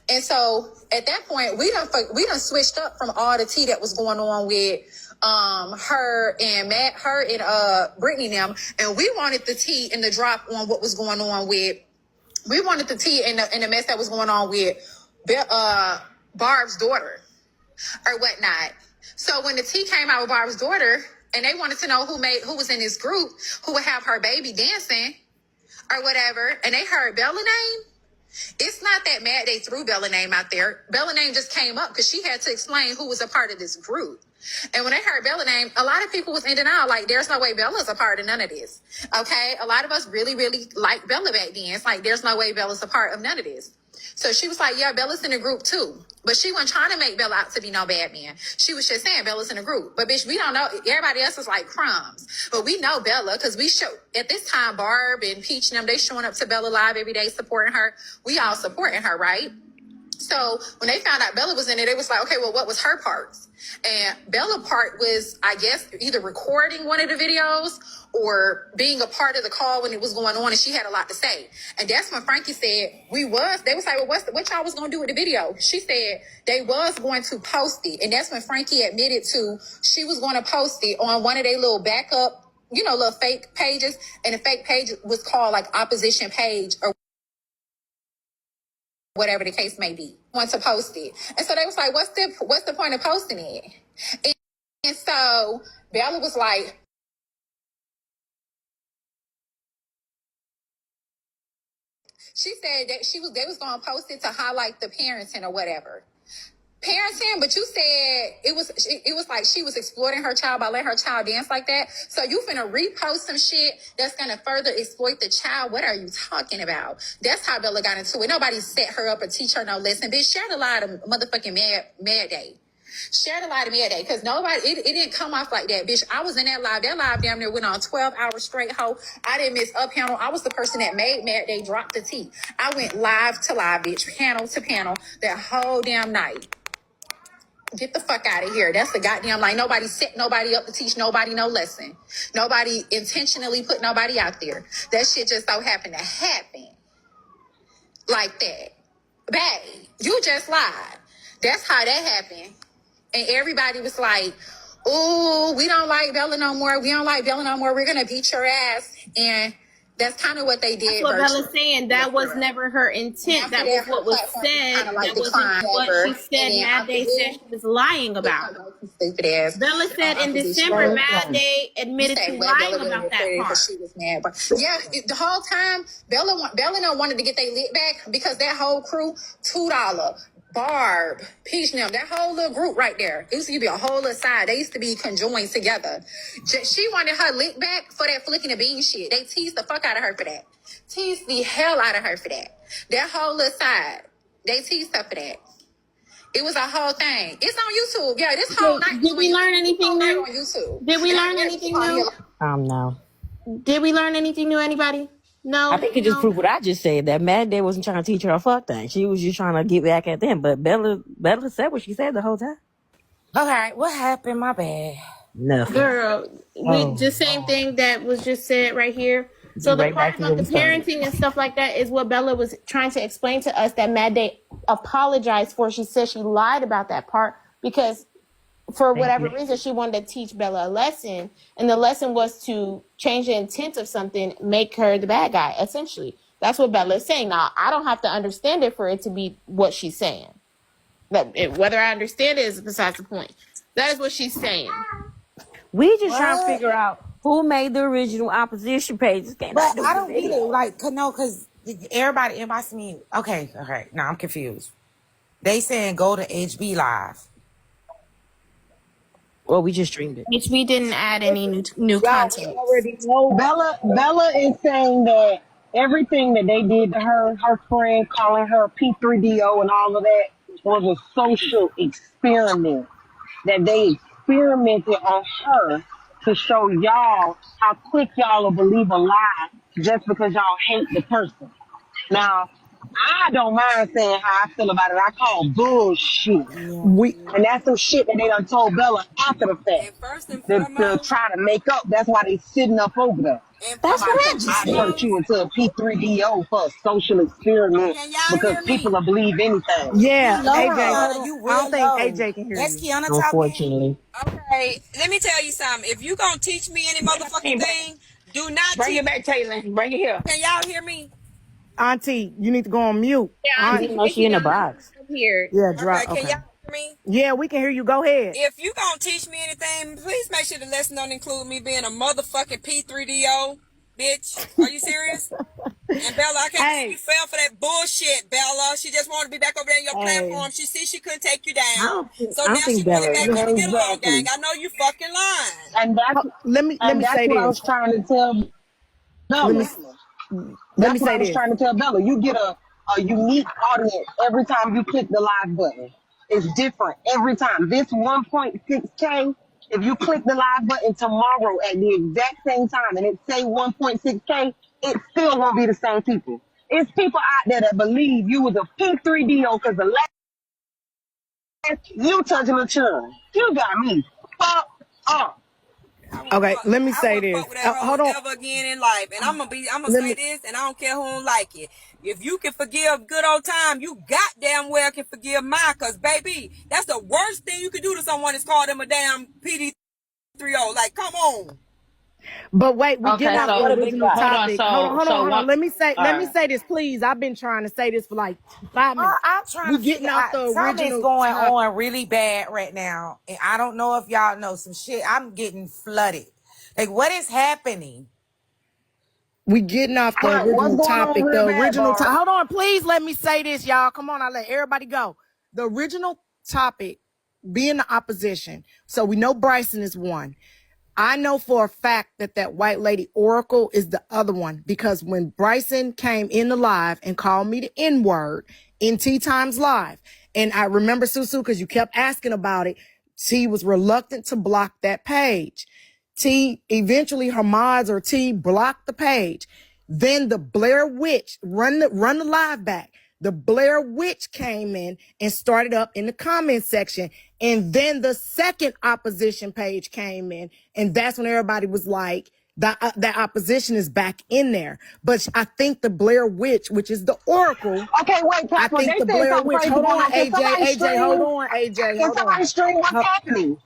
S9: And so at that point, we done switched up from all the tea that was going on with her and Brittany and them, and we wanted the tea and the drop on what was going on with. We wanted the tea and the mess that was going on with Barb's daughter or whatnot. So when the tea came out with Barb's daughter, and they wanted to know who was in this group who would have her baby dancing or whatever, and they heard Bella's name. It's not that mad they threw Bella's name out there. Bella's name just came up because she had to explain who was a part of this group. And when they heard Bella's name, a lot of people was in denial. Like, there's no way Bella's a part of none of this. Okay? A lot of us really, really liked Bella back then. It's like, there's no way Bella's a part of none of this. So she was like, yeah, Bella's in the group too. But she wasn't trying to make Bella out to be no bad man. She was just saying Bella's in the group. But bitch, we don't know. Everybody else is like crumbs. But we know Bella because we show at this time, Barb and Peach and them, they showing up to Bella Live every day supporting her. We all supporting her, right? So when they found out Bella was in it, they was like, okay, well, what was her parts? And Bella's part was, I guess, either recording one of the videos or being a part of the call when it was going on, and she had a lot to say. And that's when Frankie said, they was like, well, what y'all was going to do with the video? She said they was going to post it. And that's when Frankie admitted to she was going to post it on one of their little backup, little fake pages. And the fake page was called like Opposition Page or whatever the case may be, want to post it. And so they was like, what's the point of posting it? And so Bella was like, she said that they was going to post it to highlight the parenting or whatever. parenting, but you said it was like she was exploiting her child by letting her child dance like that. So you finna repost some shit that's gonna further exploit the child. What are you talking about? That's how Bella got into it. Nobody set her up or teach her no lesson. Bitch, share the lie of motherfucking mad day. Share the lie to me that day, because nobody, it didn't come off like that, bitch. I was in that live. That live damn near went on 12 hours straight, ho. I didn't miss a panel. I was the person that made Mad Day drop the tea. I went live to live, bitch, panel to panel, that whole damn night. Get the fuck out of here. That's the goddamn lie. Nobody set nobody up to teach nobody no lesson. Nobody intentionally put nobody out there. That shit just so happened to happen like that. Babe, you just lied. That's how that happened. And everybody was like, oh, we don't like Bella no more. We don't like Bella no more. We're going to beat your ass. And that's kind of what they did.
S1: That's what Bella's saying. That was never her intent. That was what was said. That wasn't what she said. Mad Day said she was lying about.
S9: Stupid ass.
S1: Bella said in December, Mad Day admitted to lying about that part.
S9: She was mad. But yeah, the whole time, Bella wanted to get their lit back because that whole crew, $2. Barb, Peach, them, that whole little group right there. It used to be a whole little side. They used to be conjoined together. She wanted her lick back for that flicking the bean shit. They teased the fuck out of her for that. Teased the hell out of her for that. That whole little side. They teased her for that. It was a whole thing. It's on YouTube. Yeah, this whole night.
S1: Did we learn anything new?
S9: On YouTube.
S1: Did we learn anything new?
S3: No.
S1: Did we learn anything new, anybody? No.
S3: I think it just proved what I just said, that Mad Day wasn't trying to teach her a fuck thing. She was just trying to get back at them. But Bella said what she said the whole time.
S2: Okay, what happened? My bad.
S3: Nothing.
S1: Girl, just same thing that was just said right here. So the part about the parenting and stuff like that is what Bella was trying to explain to us that Mad Day apologized for. She said she lied about that part because for whatever reason she wanted to teach Bella a lesson, and the lesson was to change the intent of something, make her the bad guy, essentially. That's what Bella is saying. Now, I don't have to understand it for it to be what she's saying. Whether I understand it is besides the point. That is what she's saying.
S3: We just trying to figure out who made the original opposition pages.
S2: But I don't get it. Like, no, because everybody inboxed me. Okay. Now I'm confused. They saying go to HB Live.
S3: Well, we just streamed it.
S1: HB didn't add any new content.
S10: Already know. Bella is saying that everything that they did to her friend, calling her P3DO and all of that, was a social experiment. That they experimented on her to show y'all how quick y'all will believe a lie just because y'all hate the person. Now, I don't mind saying how I feel about it. I call bullshit. And that's some shit that they done told Bella after the fact.
S5: And first and
S10: To
S5: foremost,
S10: try to make up. That's why they sitting up over there.
S3: That's what I just
S10: I
S3: said.
S10: turned you into a P3DO for a social experiment
S5: can y'all
S10: because
S5: hear me?
S10: people will believe anything.
S6: Yeah,
S2: Low,
S6: AJ.
S2: Kiana, you
S6: I don't think
S2: real low.
S6: AJ can hear
S2: That's
S6: you.
S2: Keyona talking.
S3: Unfortunately.
S5: Okay, let me tell you something. If you gonna teach me any motherfucking thing, do not
S11: Bring
S5: teach.
S11: it back, Taylor. Bring it here.
S5: Can y'all hear me?
S6: Auntie, you need to go on mute.
S1: Yeah,
S3: I didn't know she in the box.
S1: Here.
S6: Yeah, drop.
S5: Okay, can
S6: Okay.
S5: y'all hear me?
S6: Yeah, we can hear you. Go ahead.
S5: If you gonna teach me anything, please make sure the lesson don't include me being a motherfucking P3DO, bitch. Are you serious? And Bella, I can't believe you fell for that bullshit, Bella. She just wanted to be back over there in your platform. She see she couldn't take you down. So now she put it back in the get along gang. I know you fucking lying.
S10: And that's,
S6: Let me
S10: that's
S6: say
S10: what I
S6: this.
S10: was trying to tell Bella.
S6: Let me
S10: That's what I
S6: say
S10: was
S6: this.
S10: trying to tell Bella. You get a unique audience every time you click the live button. It's different every time. This 1.6K, if you click the live button tomorrow at the exact same time and it say 1.6K, it still won't be the same people. It's people out there that believe you was a P3DO because the last you touching a churn. You got me fucked up.
S6: Okay, let me
S5: I
S6: say
S5: wouldn't
S6: this.
S5: fuck with that
S6: Hold
S5: hoe
S6: on.
S5: ever again in life. And I'm gonna
S6: Let
S5: say
S6: me-
S5: this, and I don't care who don't like it. If you can forgive good old time, you goddamn well can forgive mine. Cause baby, that's the worst thing you can do to someone is call them a damn PD3O. Like, come on.
S6: But wait, we
S11: Okay,
S6: getting off
S11: so
S6: the original
S11: hold on.
S6: topic. Hold on.
S11: One,
S6: Let me say
S11: right.
S6: this, please. I've been trying to say this for like 5 minutes.
S2: I'm trying
S6: We
S2: to
S6: getting
S2: figure
S6: off
S2: out
S6: the
S2: something's
S6: original
S2: going
S6: topic.
S2: on really bad right now, and I don't know if y'all know some shit. I'm getting flooded. Like, what is happening?
S6: We getting off the
S10: What's
S6: original
S10: going on
S6: topic.
S10: real
S6: The
S10: bad,
S6: original
S10: Barb?
S6: topic. Hold on, please let me say this, y'all. Come on, I let everybody go. The original topic, be in the opposition. So we know Bryson is one. I know for a fact that that white lady Oracle is the other one, because when Bryson came in the live and called me the N-word in Tea Times Live, and I remember, Susu, because you kept asking about it, T was reluctant to block that page. T, eventually her mods or T blocked the page. Then the Blair Witch, run the live back. The Blair Witch came in and started up in the comment section. And then the second opposition page came in. And that's when everybody was like, that opposition is back in there. But I think the Blair Witch, which is the Oracle.
S10: Okay, wait,
S6: I
S10: Catherine.
S6: think
S10: They
S6: the
S10: said
S6: Blair
S10: something
S6: Witch.
S10: crazy
S6: Hold
S10: going
S6: on,
S10: on. Can
S6: AJ.
S10: somebody
S6: AJ, hold
S10: stream?
S6: on, AJ.
S10: Can
S6: Hold on.
S10: somebody stream what's happening?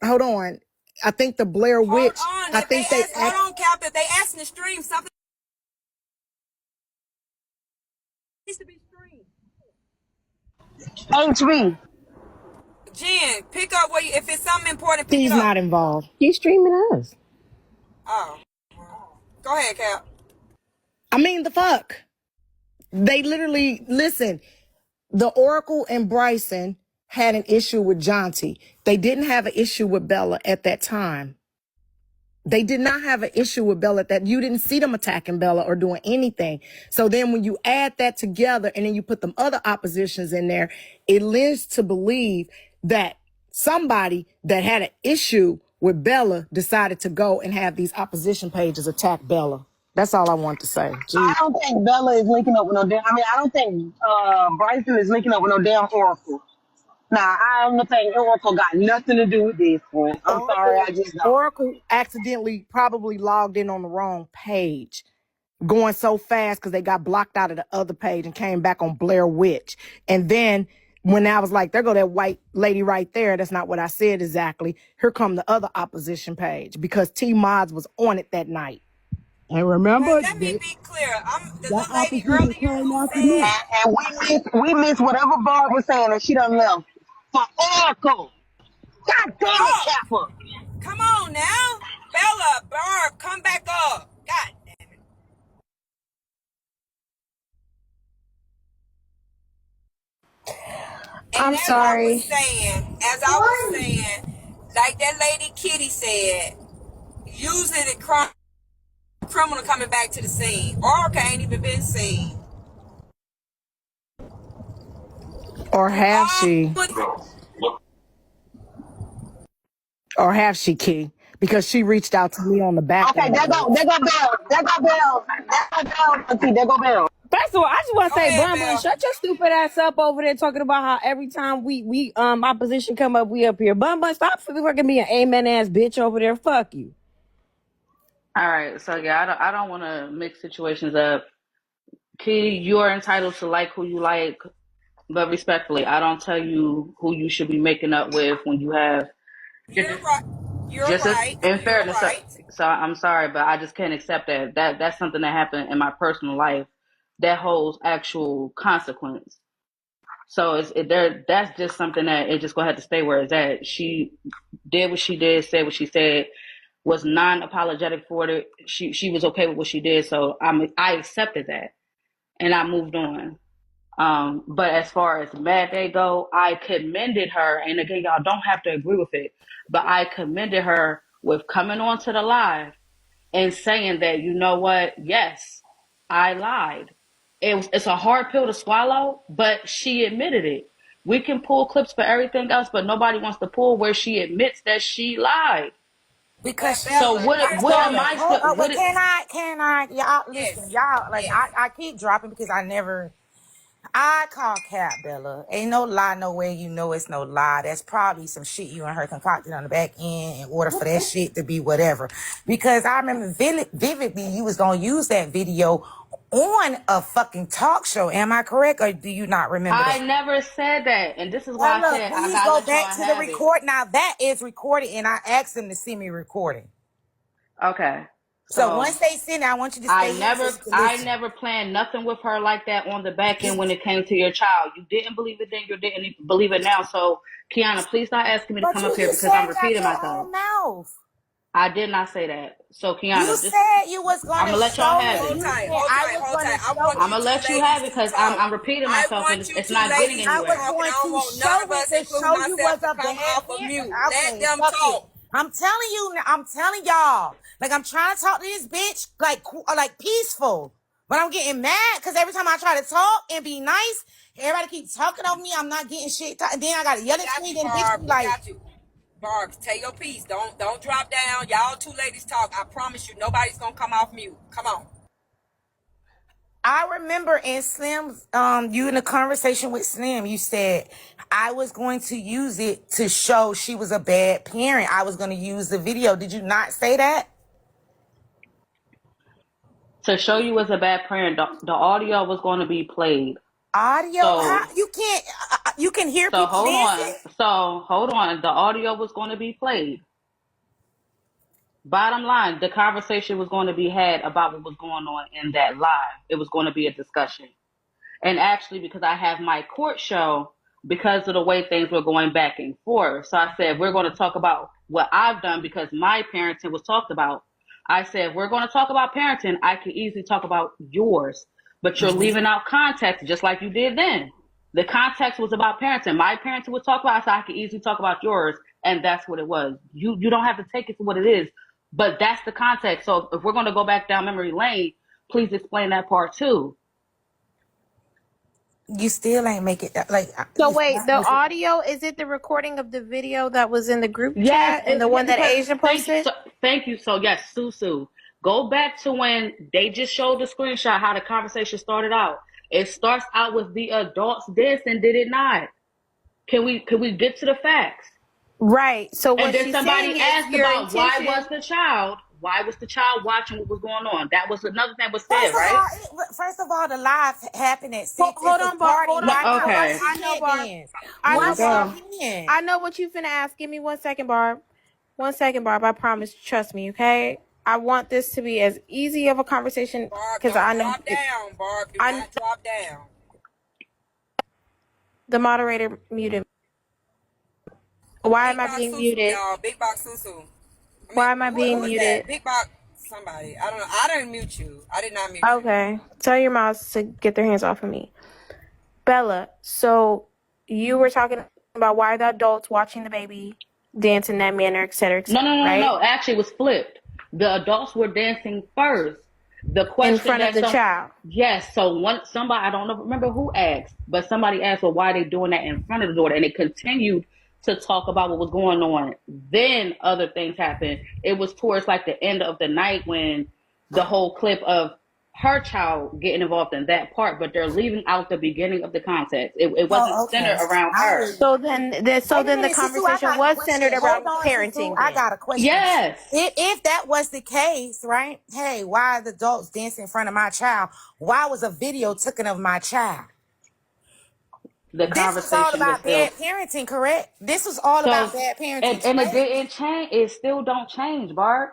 S6: Hold on. I think the Blair
S5: Hold
S6: Witch,
S5: on.
S6: I
S5: If they
S6: think they
S5: ask, hold on, Cap. If they asking to stream something needs to be streamed.
S10: HB.
S5: Jen, pick up where you, if it's something important, pick it
S6: T's
S5: up.
S6: not involved.
S3: He's streaming us.
S5: Oh. Go ahead, Cap.
S6: I mean, the fuck. They literally, listen, the Oracle and Bryson had an issue with Jonty. They didn't have an issue with Bella at that time. They did not have an issue with Bella that you didn't see them attacking Bella or doing anything. So then when you add that together and then you put them other oppositions in there, it leads to believe that somebody that had an issue with Bella decided to go and have these opposition pages attack Bella. That's all I want to say.
S10: I
S6: Gee.
S10: don't think Bella is linking up with no damn. I mean, I don't think Bryson is linking up with no damn Oracle. Nah, I don't think Oracle got nothing to do with this one. I'm sorry, I just don't.
S6: Oracle accidentally probably logged in on the wrong page, going so fast because they got blocked out of the other page and came back on Blair Witch. And then when I was like, there go that white lady right there. That's not what I said exactly. Here come the other opposition page because T Mods was on it that night.
S11: And remember,
S5: Let me be clear. The
S11: that
S5: little lady
S11: opposition
S5: earlier
S11: came
S5: who
S11: after me.
S5: said,
S10: And we missed whatever Barb was saying, and she done left for Oracle. God damn it,
S5: oh,
S10: Kappa.
S5: come on now. Bella, Barb, come back up. God damn it. And
S1: I'm
S5: as I was
S1: sorry.
S5: saying, like that lady Kitty said, usually the criminal coming back to the scene. Oracle ain't even been seen.
S6: Or
S5: You
S6: have she? Or have she, Key? Because she reached out to me on the back
S10: Okay,
S6: end.
S10: there go Bell. There go Bell. There go Bell. Auntie, there go Bell.
S3: First of all, I just want to
S5: Go
S3: say,
S5: ahead,
S3: Bun Bun,
S5: Bell.
S3: shut your stupid ass up over there talking about how every time we opposition come up, we up here. Bun Bun, stop fucking being an amen ass bitch over there. Fuck you.
S7: All right, so yeah, I don't want to mix situations up. Key, you are entitled to like who you like, but respectfully, I don't tell you who you should be making up with when you have
S5: You're right. You're
S7: just as
S5: right.
S7: in
S5: You're
S7: fairness. So,
S5: right.
S7: so I'm sorry, but I just can't accept that. That's something that happened in my personal life that holds actual consequence. So there. That's just something that it just gonna have to stay where it's at. She did what she did, said what she said, was non-apologetic for it. She was okay with what she did, so I accepted that and I moved on. But as far as Mad Day go, I commended her, and again, y'all don't have to agree with it, but I commended her with coming onto the live and saying that, you know what, yes, I lied. It's a hard pill to swallow, but she admitted it. We can pull clips for everything else, but nobody wants to pull where she admits that she lied.
S2: Because she,
S7: So
S5: Here's
S7: what am
S2: Bella,
S7: I
S2: hold
S7: still
S2: up,
S7: what
S2: but
S7: it,
S2: can I, y'all, listen,
S5: yes,
S2: y'all, like,
S5: yes.
S2: I keep dropping because I call Cap, Bella. Ain't no lie nowhere, you know it's no lie. That's probably some shit you and her concocted on the back end in order for that shit to be whatever. Because I remember vividly you was gonna use that video on a fucking talk show. Am I correct, or do you not remember
S7: I
S2: that?
S7: never said that, and this is why I
S2: Bella,
S7: said I
S2: please
S7: gotta
S2: go
S7: let y'all
S2: back to the
S7: have it.
S2: record. Now that is recorded, and I asked them to send me recording.
S7: Okay,
S2: So
S7: so
S2: once they send it, I want you to stay here so you can
S7: I
S2: listen.
S7: never planned nothing with her like that on the back end when it came to your child. You didn't believe it then, you didn't even believe it now. So Keyona, please stop asking me to
S2: But
S7: come
S2: you
S7: up here
S2: just
S7: because I'm
S2: said it out
S7: repeating
S2: your
S7: myself.
S2: own mouth.
S7: I did not say that. So
S2: You
S7: Keyona, just
S2: said you was
S7: I'm
S2: gonna
S7: gonna let y'all
S2: show
S7: have
S2: it.
S5: Hold
S7: it.
S2: You
S5: tight,
S2: said
S5: hold
S2: I
S5: tight,
S2: was
S5: hold
S2: gonna
S5: tight. I
S2: show
S5: want
S7: I'm
S5: you
S2: it.
S7: gonna
S5: two
S7: let you have
S5: ladies
S7: it
S5: to
S7: because
S5: talk.
S7: I'm repeating
S5: I
S7: myself and
S5: want you
S7: it's
S5: two
S7: not getting
S5: ladies to
S2: I was
S7: anywhere.
S5: talk, and
S2: going
S5: I don't
S2: to
S5: want none
S2: show
S5: of
S2: it
S5: us,
S2: to
S5: including
S2: show you was
S5: myself, to
S2: a
S5: come
S2: bad
S5: off of
S2: parent.
S5: mute. Let
S2: Okay,
S5: them
S2: fuck it.
S5: talk.
S2: I'm telling you, I'm telling y'all. Like I'm trying to talk to this bitch like peaceful, but I'm getting mad because every time I try to talk and be nice, everybody keeps talking over me. I'm not getting shit. And then I gotta
S5: We
S2: yell at
S5: got
S2: me.
S5: you,
S2: Then the bitch
S5: Barb.
S2: be
S5: We
S2: like,
S5: got you. Barb, tell your piece. Don't drop down. Y'all two ladies talk. I promise you, nobody's gonna come off mute. Come on.
S2: I remember in Slim's, you in a conversation with Slim, you said I was going to use it to show she was a bad parent. I was going to use the video. Did you not say that?
S7: To show you as a bad parent, the audio was going to be played.
S2: Audio? How
S7: So
S2: you can't? You can hear
S7: so
S2: people
S7: hold on.
S2: dancing.
S7: So hold on. The audio was going to be played. Bottom line, the conversation was going to be had about what was going on in that live. It was going to be a discussion. And actually, because I have my court show, because of the way things were going back and forth. So I said, we're going to talk about what I've done because my parenting was talked about. I said, we're going to talk about parenting. I can easily talk about yours, but you're leaving out context just like you did then. The context was about parenting. My parenting was talked about, so I could easily talk about yours. And that's what it was. You don't have to take it for what it is, but that's the context. So if we're going to go back down memory lane, please explain that part too.
S2: You still ain't make it. Like
S1: So wait, the audio, is it the recording of the video that was in the group
S7: Yes,
S1: chat and the one that
S7: because
S1: Asia posted?
S7: thank you. So yes, Susu, go back to when they just showed the screenshot how the conversation started out. It starts out with the adults dancing, did it not? Can we get to the facts?
S1: Right. So
S7: And
S1: what
S7: then
S1: she's
S7: somebody
S1: saying is
S7: asked
S1: your
S7: about
S1: intention.
S7: why was the child watching what was going on? That was another thing was said, right?
S2: First of all, the live happened at
S1: Hold,
S2: Sept. It's
S1: hold
S2: a
S1: on, Barb.
S2: party.
S1: Hold on.
S7: No,
S2: Why
S7: okay.
S2: she
S1: I know,
S2: can't
S1: Barb.
S2: dance?
S1: I
S7: Here
S2: Why
S7: we
S1: know, Barb.
S7: go.
S2: she can't?
S1: I know what you finna ask. Give me 1 second, Barb. 1 second, Barb. I promise. Trust me, okay? I want this to be as easy of a conversation
S5: Barb,
S1: because
S5: don't
S1: I know
S5: drop down. Barb, do
S1: I
S5: not drop down.
S1: the moderator muted. Why am
S5: Big
S1: I
S5: Box
S1: being
S5: Susu,
S1: muted?
S5: y'all. Big Box Susu. I mean,
S1: Why am I being
S5: who is that?
S1: muted?
S5: Big Box somebody. I don't know. I didn't mute you. I did not mute you.
S1: Okay. Tell your mouse to get their hands off of me. Bella, so you were talking about why the adults watching the baby dance in that manner, et
S7: No, no,
S1: cetera,
S7: no, no,
S1: right?
S7: no. Actually, it was flipped. The adults were dancing first. The
S1: In
S7: question
S1: front of
S7: that
S1: the child.
S7: yes, so somebody I don't know, remember who asked, but somebody asked, well, why are they doing that in front of the daughter? And it continued to talk about what was going on. Then other things happened. It was towards like the end of the night when the whole clip of her child getting involved in that part, but they're leaving out the beginning of the context. It wasn't
S2: Oh, okay.
S7: centered around
S2: I hear
S7: her.
S2: you.
S1: So then
S2: Wait a
S1: the
S2: minute, Susu. I
S1: conversation
S2: got a
S1: was
S2: question.
S1: centered
S2: Hold
S1: around
S2: on, Susu.
S1: parenting
S2: I
S1: then.
S2: got a question.
S7: Yes.
S2: If that was the case, right? Hey, why are the adults dancing in front of my child? Why was a video taken of my child?
S7: The
S2: This was all
S7: conversation was
S2: about
S7: still
S2: bad parenting, correct? This was all about
S7: so
S2: bad parenting,
S7: and it
S2: correct?
S7: didn't change. It still don't change, Bart.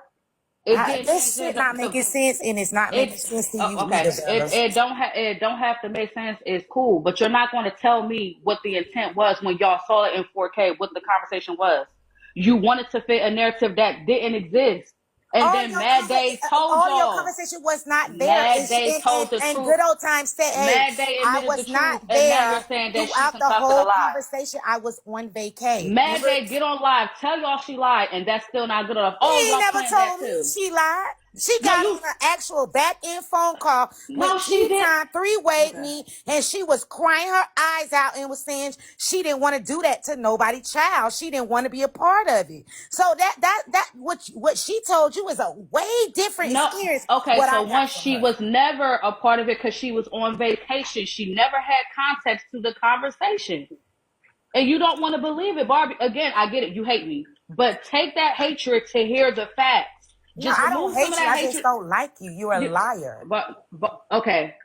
S7: It didn't change.
S2: This shit not making sense, and it's not making
S7: It
S2: sense to you either,
S7: okay.
S2: Bella.
S7: It don't have to make sense. It's cool, but you're not going to tell me what the intent was when y'all saw it in 4K. What the conversation was. You wanted to fit a narrative that didn't exist, and then Mad Day told
S2: All your
S7: y'all.
S2: conversation was not there,
S7: Mad Day told the
S2: and
S7: truth.
S2: good old time said, "Hey,
S7: Mad Day
S2: I
S7: admitted the
S2: was
S7: truth,
S2: not
S7: and now you're
S2: there
S7: saying that she
S2: throughout the
S7: concocted a
S2: whole
S7: lie.
S2: conversation. I was on vacay."
S7: Mad
S2: Remember?
S7: Day, get on live. Tell y'all she lied, and that's still not good enough.
S2: She
S7: Oh,
S2: ain't
S7: y'all
S2: never
S7: playing that
S2: told me
S7: too.
S2: she lied. She
S7: No,
S2: got
S7: you.
S2: on an actual back end phone call with
S7: No, she
S2: Tea
S7: did.
S2: Time three-wayed
S7: Okay.
S2: me, and she was crying her eyes out and was saying she didn't want to do that to nobody child. She didn't want to be a part of it. So that what she told you is a way different
S7: No.
S2: experience.
S7: Okay,
S2: What
S7: so
S2: I got
S7: once
S2: from
S7: she
S2: her.
S7: was never a part of it because she was on vacation. She never had context to the conversation. And you don't want to believe it, Barbie. Again, I get it. You hate me. But take that hatred to hear the facts.
S2: No,
S7: Just
S2: I don't
S7: remove some of
S2: hate you.
S7: that
S2: I just
S7: hatred.
S2: don't like you. You're a
S7: You,
S2: liar.
S7: but okay.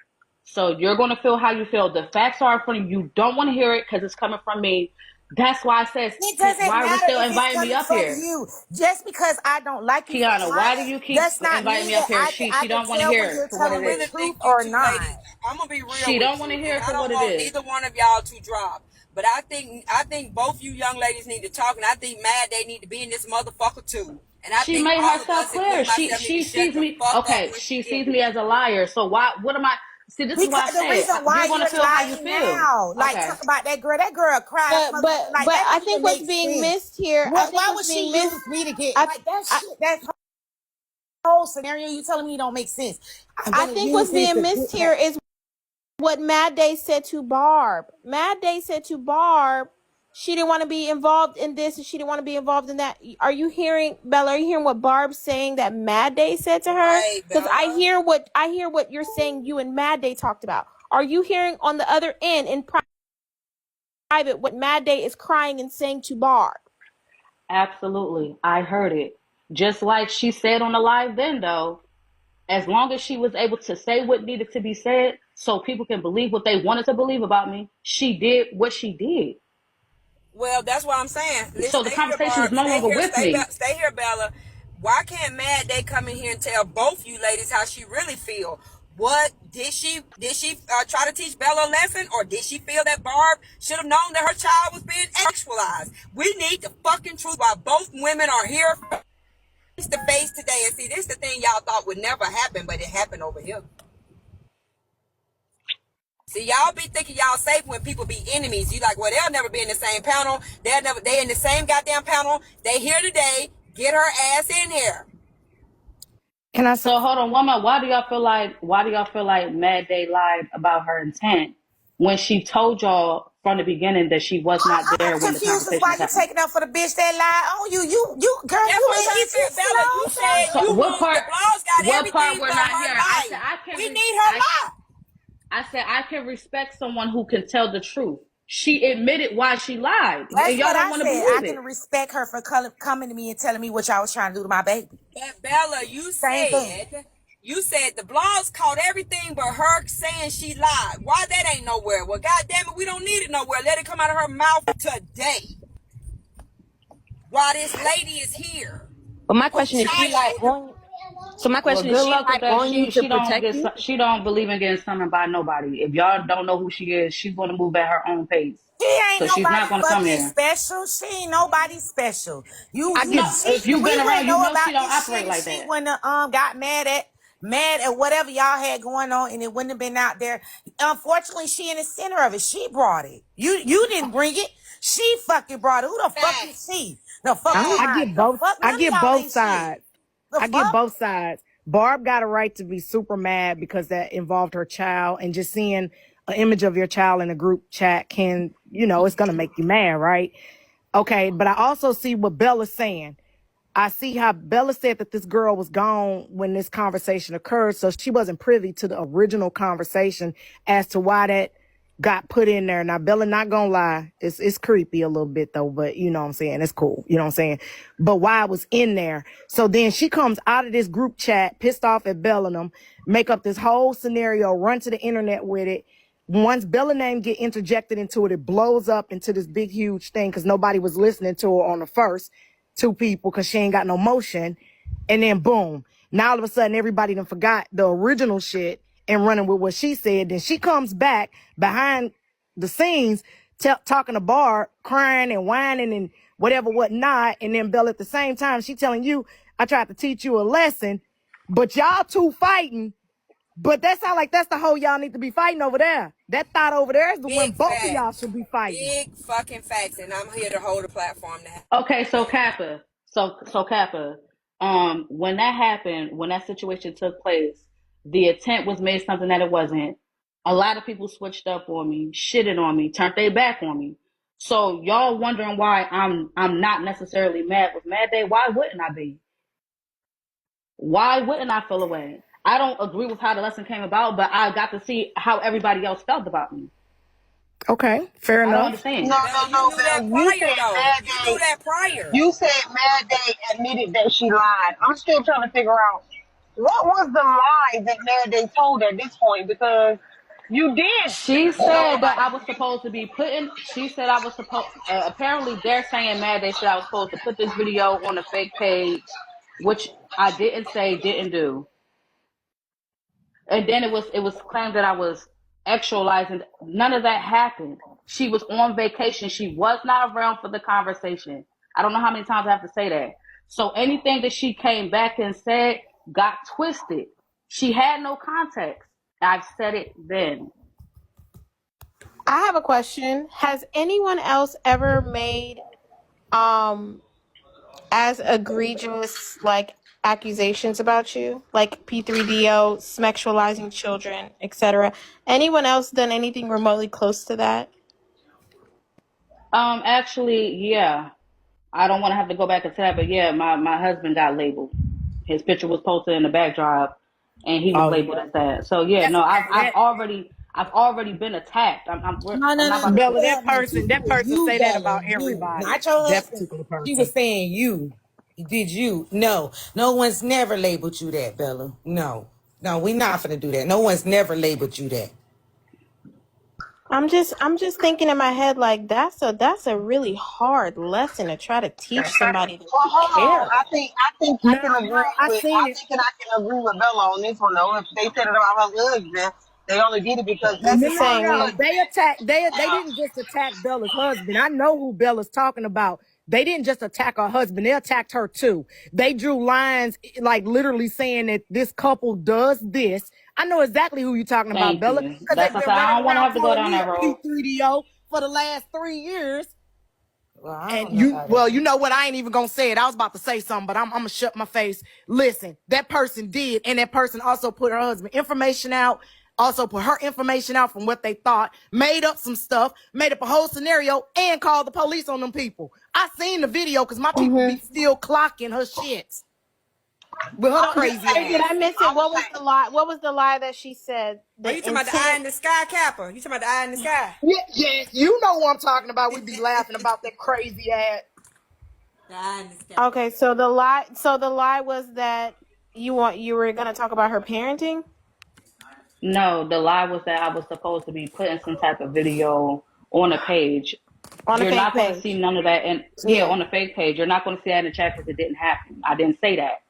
S7: So you're going to feel how you feel. The facts are from you. You don't want to hear it because it's coming from me. That's why I says,
S2: It doesn't
S7: why are we
S2: matter
S7: still
S2: if it's
S7: inviting me
S2: coming
S7: up
S2: from
S7: here?
S2: you. Just because I don't like you for
S7: Keyona,
S2: trying
S7: why do you
S2: it
S7: keep
S2: does not
S7: inviting
S2: mean
S7: me up
S2: that
S7: here?
S2: I
S7: She
S2: can
S7: don't want to
S2: tell when
S7: hear it
S2: you're
S7: for what
S5: I
S7: it
S2: telling the
S5: really
S7: is.
S2: truth
S5: think you
S2: or
S5: two
S2: not.
S5: ladies. I'm gonna be real
S7: She don't
S5: with
S7: want to
S5: you,
S7: hear
S5: and
S7: it
S5: I
S7: for what
S5: don't
S7: it
S5: want
S7: is.
S5: neither one of y'all to drop. But I think both you young ladies need to talk, and I think Mad they need to be in this motherfucker too. And I
S7: She
S5: think
S7: made
S5: all of
S7: herself
S5: us,
S7: clear.
S5: including
S7: She
S5: myself, need to
S7: she
S5: shut
S7: sees
S5: the
S7: me.
S5: fuck up
S7: Okay,
S5: when she
S7: she
S5: get
S7: sees me
S5: here.
S7: as a liar. So why? What am I? See, this is why I
S2: Because the
S7: said
S2: reason why
S7: you're gonna
S2: you're
S7: feel how you
S2: lying
S7: feel.
S2: now, like
S7: Okay.
S2: talk about that girl cried, like
S1: But
S2: that
S1: I
S2: don't
S1: think
S2: even
S1: what's
S2: make
S1: being
S2: sense.
S1: missed here, I
S2: What?
S1: think
S2: Why
S1: what's
S2: would she
S1: being missed,
S2: use me to get
S1: I,
S2: like that
S1: I
S2: shit? That whole scenario you telling me don't make sense. I'm
S1: I
S2: gonna
S1: think
S2: use
S1: what's
S2: this
S1: being
S2: to
S1: missed
S2: get
S1: here
S2: back.
S1: is what Mad Day said to Barb. Mad Day said to Barb, she didn't want to be involved in this and she didn't want to be involved in that. Are you hearing, Bella? Are you hearing what Barb's saying that Mad Day said to her?
S5: Right,
S1: Because
S5: Bella.
S1: I hear what you're saying. You and Mad Day talked about. Are you hearing on the other end in private what Mad Day is crying and saying to Barb?
S7: Absolutely, I heard it. Just like she said on the live then, though. As long as she was able to say what needed to be said, so people can believe what they wanted to believe about me, she did what she did.
S5: Well, that's what I'm saying. Let's
S7: So the
S5: stay here,
S7: conversation is
S5: Barb.
S7: no
S5: Stay
S7: longer
S5: here.
S7: with me.
S5: Stay here, Bella. Why can't Mad Day come in here and tell both you ladies how she really feel? What did she try to teach Bella a lesson, or did she feel that Barb should have known that her child was being actualized? We need the fucking truth while both women are here face to face today. And see, this is the thing y'all thought would never happen, but it happened over here. See, y'all be thinking y'all safe when people be enemies. You like, well, they'll never be in the same panel. They in the same goddamn panel. They here today. Get her ass in here.
S6: Can I say?
S7: So hold on, woman. Why do y'all feel like Mad Day lied about her intent when she told y'all from the beginning that she was not there
S2: I'm
S7: when the
S2: confused as
S7: conversation
S2: why
S7: was
S2: you
S7: happening?
S2: taking up for the bitch that lied on you. You girl,
S5: That's
S2: you
S5: what I'm
S2: ain't
S5: trying to
S2: easy,
S5: say,
S2: you
S5: Bella.
S2: know
S5: You
S2: what
S5: said
S7: So
S2: I'm
S5: you
S2: saying?
S7: what
S5: want the
S7: part?
S5: blogs got
S7: What part
S5: everything
S7: we're
S5: but
S7: not
S5: her
S7: here? I said
S5: lying.
S7: I can.
S5: We need her lie.
S7: I said I can respect someone who can tell the truth. She admitted why she lied, and
S2: That's
S7: y'all
S2: what
S7: don't
S2: I
S7: want to
S2: said. I
S7: believe
S2: can
S7: it.
S2: respect her for coming to me and telling me what y'all was trying to do to my baby.
S5: But Bella,
S2: Same thing.
S5: you said the blogs caught everything but her saying she lied. Why that ain't nowhere? Well, goddamn it, we don't need it nowhere. Let it come out of her mouth today. While this lady is here,
S3: But my
S5: who
S3: question is, she lied
S5: child
S3: on. So my
S7: Well,
S3: question is,
S7: good
S3: she
S7: luck with
S3: lied
S7: that.
S3: on you
S7: She
S3: to
S7: she don't
S3: protect
S7: get
S3: you?
S7: she don't believe in getting summoned by nobody. If y'all don't know who she is, she's going to move at her own pace.
S2: She ain't
S7: So she's
S2: nobody
S7: not going to come
S2: fucking
S7: here.
S2: special. She ain't nobody special. You,
S6: I
S2: you,
S6: get
S7: No,
S2: she,
S7: if you've
S2: we
S7: been
S2: wouldn't
S7: around, you
S2: know
S7: know she
S2: about
S7: don't
S2: this shit
S7: operate
S2: if
S7: like
S2: she
S7: that.
S2: wouldn't have got mad at whatever y'all had going on, and it wouldn't have been out there. Unfortunately, she in the center of it. She brought it. You didn't bring it. She fucking brought it. Who the fuck is
S5: facts,
S2: she? The fuck
S6: I
S2: behind?
S6: get
S2: The
S6: both.
S2: fuck?
S6: I
S2: None of
S6: get
S2: y'all
S6: both
S2: ain't shit.
S6: sides.
S2: The
S6: I get
S2: fuck?
S6: both sides. Barb got a right to be super mad because that involved her child, and just seeing an image of your child in a group chat can, it's gonna make you mad, right? Okay, but I also see what Bella's saying. I see how Bella said that this girl was gone when this conversation occurred, so she wasn't privy to the original conversation as to why that got put in there. Now, Bella, not gonna lie, it's creepy a little bit though, but you know what I'm saying? It's cool, you know what I'm saying? But why it was in there. So then she comes out of this group chat, pissed off at Bella and them, make up this whole scenario, run to the internet with it. Once Bella name get interjected into it, it blows up into this big, huge thing because nobody was listening to her on the first two people because she ain't got no motion. And then boom, now all of a sudden everybody done forgot the original shit and running with what she said. Then she comes back behind the scenes talking to Barb, crying and whining and whatever, whatnot. And then Bella at the same time, she telling you, I tried to teach you a lesson, but y'all two fighting. But that sound like that's the whole y'all need to be fighting over there. That thought over there is the one
S5: big
S6: both of y'all
S5: facts,
S6: should be fighting.
S5: big fucking facts, and I'm here to hold a platform to have.
S7: Okay, so Kappa, so Kappa, when that happened, when that situation took place, the attempt was made something that it wasn't. A lot of people switched up on me, shitted on me, turned their back on me. So y'all wondering why I'm not necessarily mad with Mad Day? Why wouldn't I be? Why wouldn't I feel away? I don't agree with how the lesson came about, but I got to see how everybody else felt about me.
S6: Okay, fair
S7: I don't
S6: enough.
S7: understand.
S5: Bella, you knew that
S10: Bell.
S5: prior, though. You knew that prior.
S10: You said Mad Day admitted that she lied. I'm still trying to figure out what was the lie that Mad Day told her at this point, because you did
S7: She
S10: know
S7: said that
S10: about
S7: I was supposed to be putting. She said I was supposed. Apparently, they're saying mad. They said I was supposed to put this video on a fake page, which I didn't say, didn't do. And then it was claimed that I was actualizing. None of that happened. She was on vacation. She was not around for the conversation. I don't know how many times I have to say that. So anything that she came back and said got twisted. She had no context. I've said it then.
S1: I have a question. Has anyone else ever made as egregious like accusations about you, like P3DO, sexualizing children, etc.? Anyone else done anything remotely close to that?
S7: Actually, yeah. I don't want to have to go back and tell, but yeah, my husband got labeled. His picture was posted in the backdrop, and he was
S6: Oh
S7: labeled
S6: yeah.
S7: as that. So yeah,
S6: That's
S7: no,
S6: okay. That
S7: I've already been attacked.
S2: No,
S7: I'm
S2: no,
S7: not
S2: no,
S7: about
S2: no.
S7: to.
S6: Bella,
S2: Hell no. She
S6: that
S2: said
S6: person
S2: you,
S6: say that
S2: Bella.
S6: about
S2: You.
S6: everybody.
S2: Not your
S6: That
S2: husband.
S6: particular
S2: She was
S6: person.
S2: saying you. Did you? No. No one's never labeled you that, Bella. No. No, we're not gonna do that. No one's never labeled you that.
S1: I'm just thinking in my head like that's a really hard lesson to try to teach somebody that
S10: Well,
S1: you
S10: hold on.
S1: care.
S10: I can agree
S6: I
S10: with.
S6: seen
S10: I
S6: it.
S10: think that I can agree with Bella on this one though. If they said it about her husband, they only did it because
S1: That's
S10: it's
S1: the
S6: No,
S10: her
S1: same, yeah.
S10: husband.
S6: they attacked. They
S10: Yeah.
S6: didn't just attack Bella's husband. I know who Bella's talking about. They didn't just attack her husband. They attacked her too. They drew lines, like literally saying that this couple does this. I know exactly who you're talking about,
S7: Thank
S6: Bella,
S7: you.
S6: because
S7: That's
S6: they've
S7: what I
S6: been
S7: said. I
S6: running
S7: don't want to
S6: around
S7: have to go
S6: calling
S7: down
S6: me
S7: that
S6: a
S7: road.
S6: P3DO for the last 3 years.
S2: Well, I don't
S6: And
S2: know about that.
S6: you know what? I ain't even gonna say it. I was about to say something, but I'm gonna shut my face. Listen, that person did, and that person also put her husband information out, also put her information out from what they thought, made up some stuff, made up a whole scenario, and called the police on them people. I seen the video because my people be still clocking her shits with her
S10: I'm just
S6: crazy
S1: Wait, did
S10: saying.
S1: I
S6: ass.
S1: miss it?
S10: I'm
S1: What was
S10: saying.
S1: the lie? What was the lie that she said?
S5: Are
S1: The
S5: you talking about the eye
S1: intent.
S5: in the sky capper? You talking about the eye in the sky?
S6: Yeah, yes, you know what I'm talking about. We be laughing about that crazy ass.
S5: The eye in the sky.
S1: Okay, so the lie. So the lie was that you were gonna talk about her parenting
S7: No, the lie was that I was supposed to be putting some type of video on a page.
S1: on a
S7: You're
S1: fake
S7: not going to see
S1: page.
S7: none of that, and yeah,
S1: Yeah.
S7: on the fake page. You're not going to see that in the chat because it didn't happen. I didn't say that.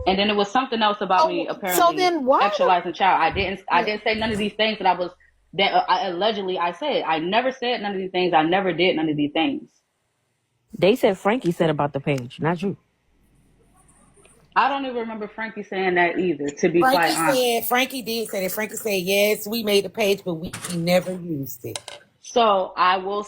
S7: And then it was something else about me
S1: So
S7: apparently
S1: then why
S7: actualizing child. I
S1: the?
S7: didn't say none of these things that I allegedly I said. I never said none of these things. I never did none of these things.
S3: They said Frankie said about the page, not you.
S7: I don't even remember Frankie saying that either. To be quite
S2: Frankie
S7: honest.
S2: said, Frankie did say that. Frankie said, yes, we made the page, but we never used it.
S7: So I will